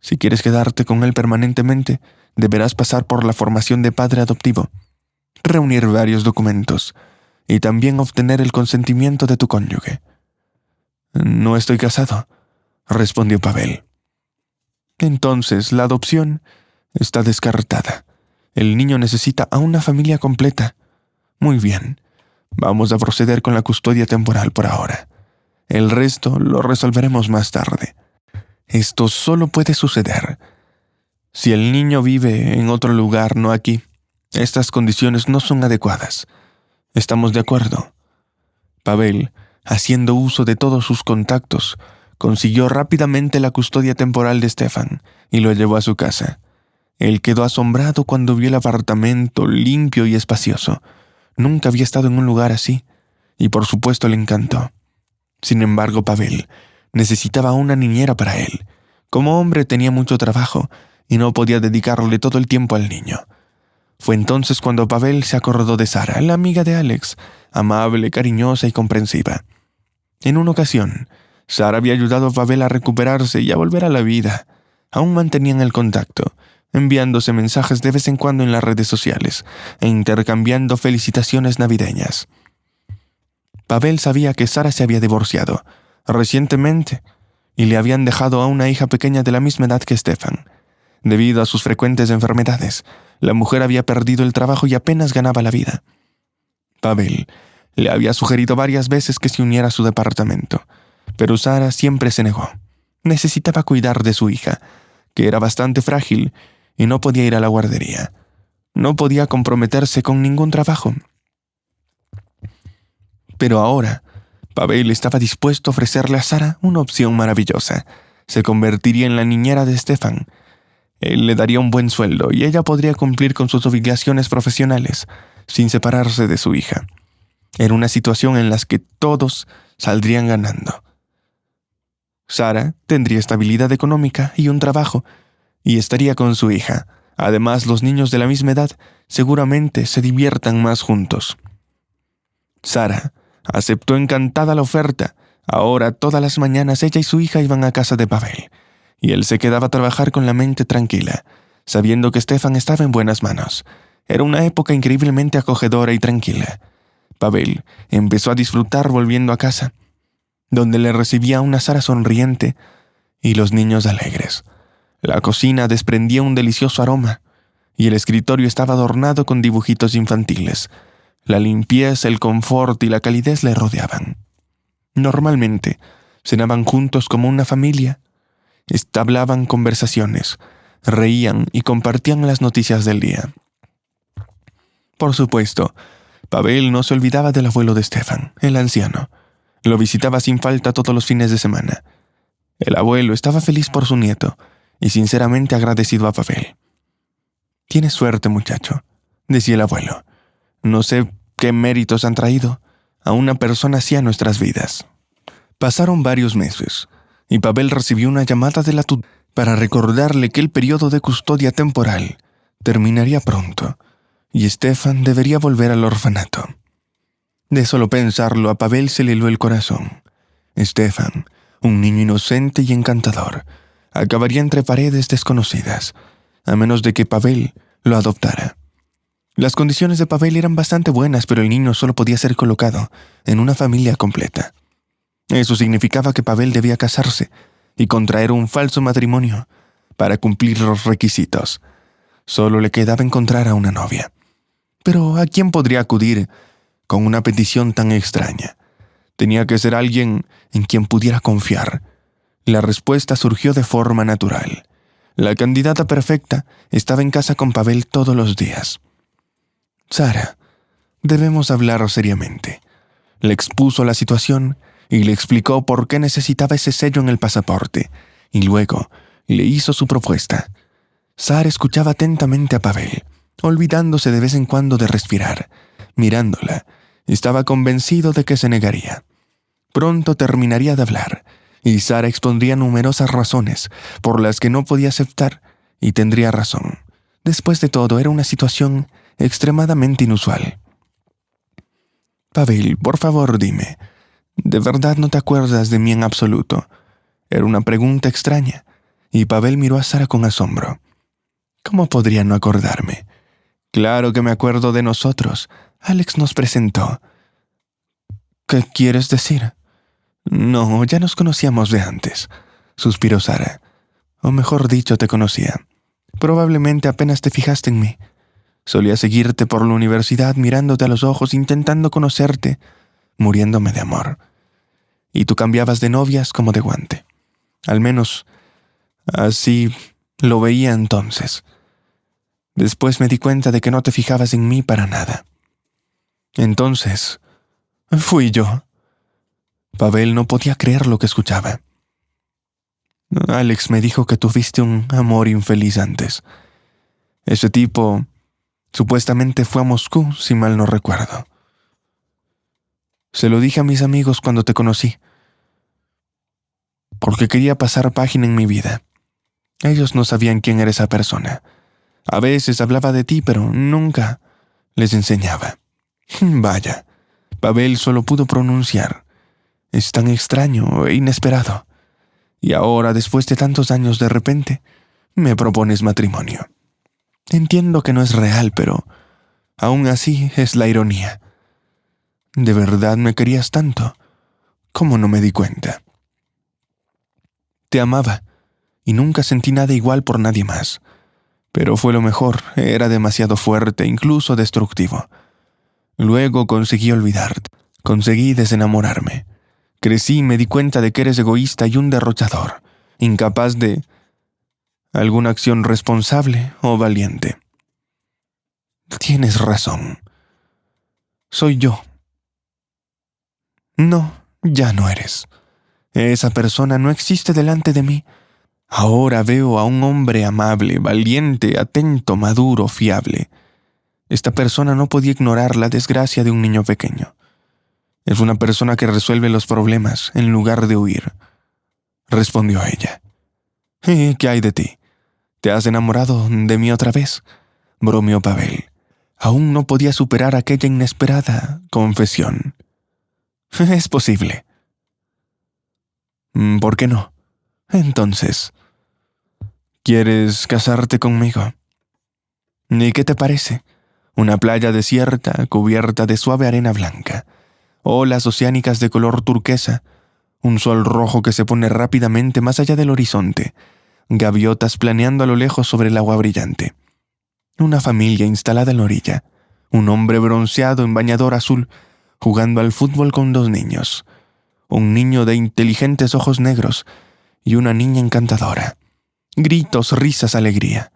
si quieres quedarte con él permanentemente, deberás pasar por la formación de padre adoptivo, reunir varios documentos y también obtener el consentimiento de tu cónyuge. No estoy casado, respondió Pavel. Entonces, la adopción está descartada. El niño necesita a una familia completa. Muy bien, vamos a proceder con la custodia temporal por ahora. El resto lo resolveremos más tarde. Esto solo puede suceder si el niño vive en otro lugar, no aquí. Estas condiciones no son adecuadas. ¿Estamos de acuerdo? Pavel, haciendo uso de todos sus contactos, consiguió rápidamente la custodia temporal de Stefan y lo llevó a su casa. Él quedó asombrado cuando vio el apartamento limpio y espacioso. Nunca había estado en un lugar así, y por supuesto le encantó. Sin embargo, Pavel necesitaba una niñera para él. Como hombre tenía mucho trabajo y no podía dedicarle todo el tiempo al niño. Fue entonces cuando Pavel se acordó de Sara, la amiga de Alex, amable, cariñosa y comprensiva. En una ocasión, Sara había ayudado a Pavel a recuperarse y a volver a la vida. Aún mantenían el contacto, enviándose mensajes de vez en cuando en las redes sociales e intercambiando felicitaciones navideñas. Pavel sabía que Sara se había divorciado recientemente y le habían dejado a una hija pequeña de la misma edad que Stefan. Debido a sus frecuentes enfermedades, la mujer había perdido el trabajo y apenas ganaba la vida. Pavel le había sugerido varias veces que se uniera a su departamento, pero Sara siempre se negó. Necesitaba cuidar de su hija, que era bastante frágil y no podía ir a la guardería. No podía comprometerse con ningún trabajo. Pero ahora, Pavel estaba dispuesto a ofrecerle a Sara una opción maravillosa. Se convertiría en la niñera de Stefan. Él le daría un buen sueldo y ella podría cumplir con sus obligaciones profesionales sin separarse de su hija. Era una situación en la que todos saldrían ganando. Sara tendría estabilidad económica y un trabajo, y estaría con su hija. Además, los niños de la misma edad seguramente se diviertan más juntos. Sara aceptó encantada la oferta. Ahora, todas las mañanas, ella y su hija iban a casa de Pavel, y él se quedaba a trabajar con la mente tranquila, sabiendo que Stefan estaba en buenas manos. Era una época increíblemente acogedora y tranquila. Pavel empezó a disfrutar volviendo a casa, donde le recibía una Sara sonriente y los niños alegres. La cocina desprendía un delicioso aroma, y el escritorio estaba adornado con dibujitos infantiles. La limpieza, el confort y la calidez le rodeaban. Normalmente, cenaban juntos como una familia, entablaban conversaciones, reían y compartían las noticias del día. Por supuesto, Pavel no se olvidaba del abuelo de Stefan, el anciano. Lo visitaba sin falta todos los fines de semana. El abuelo estaba feliz por su nieto y sinceramente agradecido a Pavel. «Tienes suerte, muchacho», decía el abuelo. «No sé qué méritos han traído a una persona así a nuestras vidas». Pasaron varios meses y Pavel recibió una llamada de la tutela para recordarle que el periodo de custodia temporal terminaría pronto y Stefan debería volver al orfanato. De solo pensarlo, a Pavel se le heló el corazón. Stefan, un niño inocente y encantador, acabaría entre paredes desconocidas, a menos de que Pavel lo adoptara. Las condiciones de Pavel eran bastante buenas, pero el niño solo podía ser colocado en una familia completa. Eso significaba que Pavel debía casarse y contraer un falso matrimonio para cumplir los requisitos. Solo le quedaba encontrar a una novia. Pero ¿a quién podría acudir con una petición tan extraña? Tenía que ser alguien en quien pudiera confiar. La respuesta surgió de forma natural. La candidata perfecta estaba en casa con Pavel todos los días. «Sara, debemos hablar seriamente». Le expuso la situación y le explicó por qué necesitaba ese sello en el pasaporte, y luego le hizo su propuesta. Sara escuchaba atentamente a Pavel, olvidándose de vez en cuando de respirar. Mirándola, estaba convencido de que se negaría. Pronto terminaría de hablar, y Sara expondría numerosas razones por las que no podía aceptar, y tendría razón. Después de todo, era una situación extremadamente inusual. Pavel, por favor, dime, ¿de verdad no te acuerdas de mí en absoluto? Era una pregunta extraña, y Pavel miró a Sara con asombro. ¿Cómo podría no acordarme? Claro que me acuerdo de nosotros. Alex nos presentó. ¿Qué quieres decir? No, ya nos conocíamos de antes, suspiró Sara. O mejor dicho, te conocía. Probablemente apenas te fijaste en mí. Solía seguirte por la universidad mirándote a los ojos, intentando conocerte, muriéndome de amor. Y tú cambiabas de novias como de guante. Al menos así lo veía entonces. Después me di cuenta de que no te fijabas en mí para nada. Entonces, fui yo. Pavel no podía creer lo que escuchaba. Alex me dijo que tuviste un amor infeliz antes. Ese tipo supuestamente fue a Moscú, si mal no recuerdo. Se lo dije a mis amigos cuando te conocí, porque quería pasar página en mi vida. Ellos no sabían quién era esa persona. A veces hablaba de ti, pero nunca les enseñaba. Vaya, Pavel solo pudo pronunciar. Es tan extraño e inesperado. Y ahora, después de tantos años, de repente, me propones matrimonio. Entiendo que no es real, pero aún así es la ironía. ¿De verdad me querías tanto? ¿Cómo no me di cuenta? Te amaba, y nunca sentí nada igual por nadie más. Pero fue lo mejor, era demasiado fuerte, incluso destructivo. Luego conseguí olvidarte, conseguí desenamorarme. Crecí y me di cuenta de que eres egoísta y un derrochador, incapaz de alguna acción responsable o valiente. Tienes razón. Soy yo. No, ya no eres. Esa persona no existe delante de mí. Ahora veo a un hombre amable, valiente, atento, maduro, fiable. Esta persona no podía ignorar la desgracia de un niño pequeño. Es una persona que resuelve los problemas en lugar de huir, respondió ella. ¿Y qué hay de ti? ¿Te has enamorado de mí otra vez?, bromeó Pavel. Aún no podía superar aquella inesperada confesión. Es posible. ¿Por qué no? Entonces, ¿quieres casarte conmigo? ¿Y qué te parece? Una playa desierta, cubierta de suave arena blanca, olas oceánicas de color turquesa, un sol rojo que se pone rápidamente más allá del horizonte, gaviotas planeando a lo lejos sobre el agua brillante. Una familia instalada en la orilla, un hombre bronceado en bañador azul, jugando al fútbol con 2 niños, un niño de inteligentes ojos negros y una niña encantadora. Gritos, risas, alegría.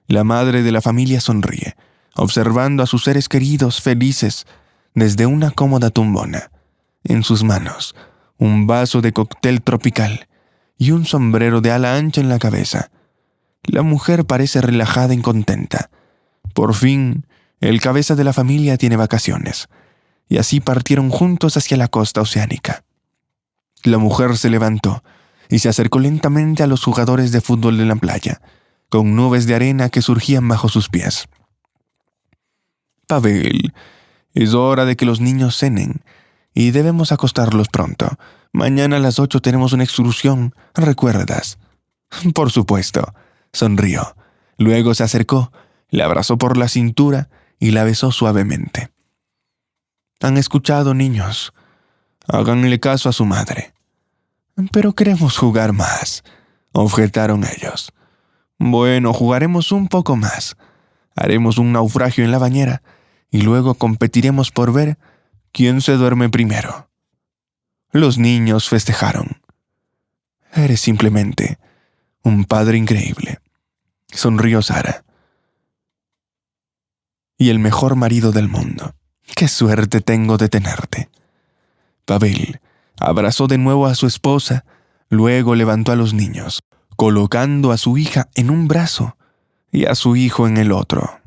La madre de la familia sonríe, observando a sus seres queridos felices desde una cómoda tumbona. En sus manos, un vaso de cóctel tropical y un sombrero de ala ancha en la cabeza. La mujer parece relajada y contenta. Por fin, el cabeza de la familia tiene vacaciones, y así partieron juntos hacia la costa oceánica. La mujer se levantó y se acercó lentamente a los jugadores de fútbol de la playa, con nubes de arena que surgían bajo sus pies. Pavel, es hora de que los niños cenen, y debemos acostarlos pronto. Mañana a las 8 tenemos una excursión, ¿recuerdas? Por supuesto, sonrió. Luego se acercó, la abrazó por la cintura y la besó suavemente. ¿Han escuchado, niños? Háganle caso a su madre. Pero queremos jugar más, objetaron ellos. Bueno, jugaremos un poco más. Haremos un naufragio en la bañera y luego competiremos por ver quién se duerme primero. Los niños festejaron. Eres simplemente un padre increíble, sonrió Sara. Y el mejor marido del mundo. ¡Qué suerte tengo de tenerte! Pavel abrazó de nuevo a su esposa, luego levantó a los niños, colocando a su hija en un brazo. y a su hijo en el otro.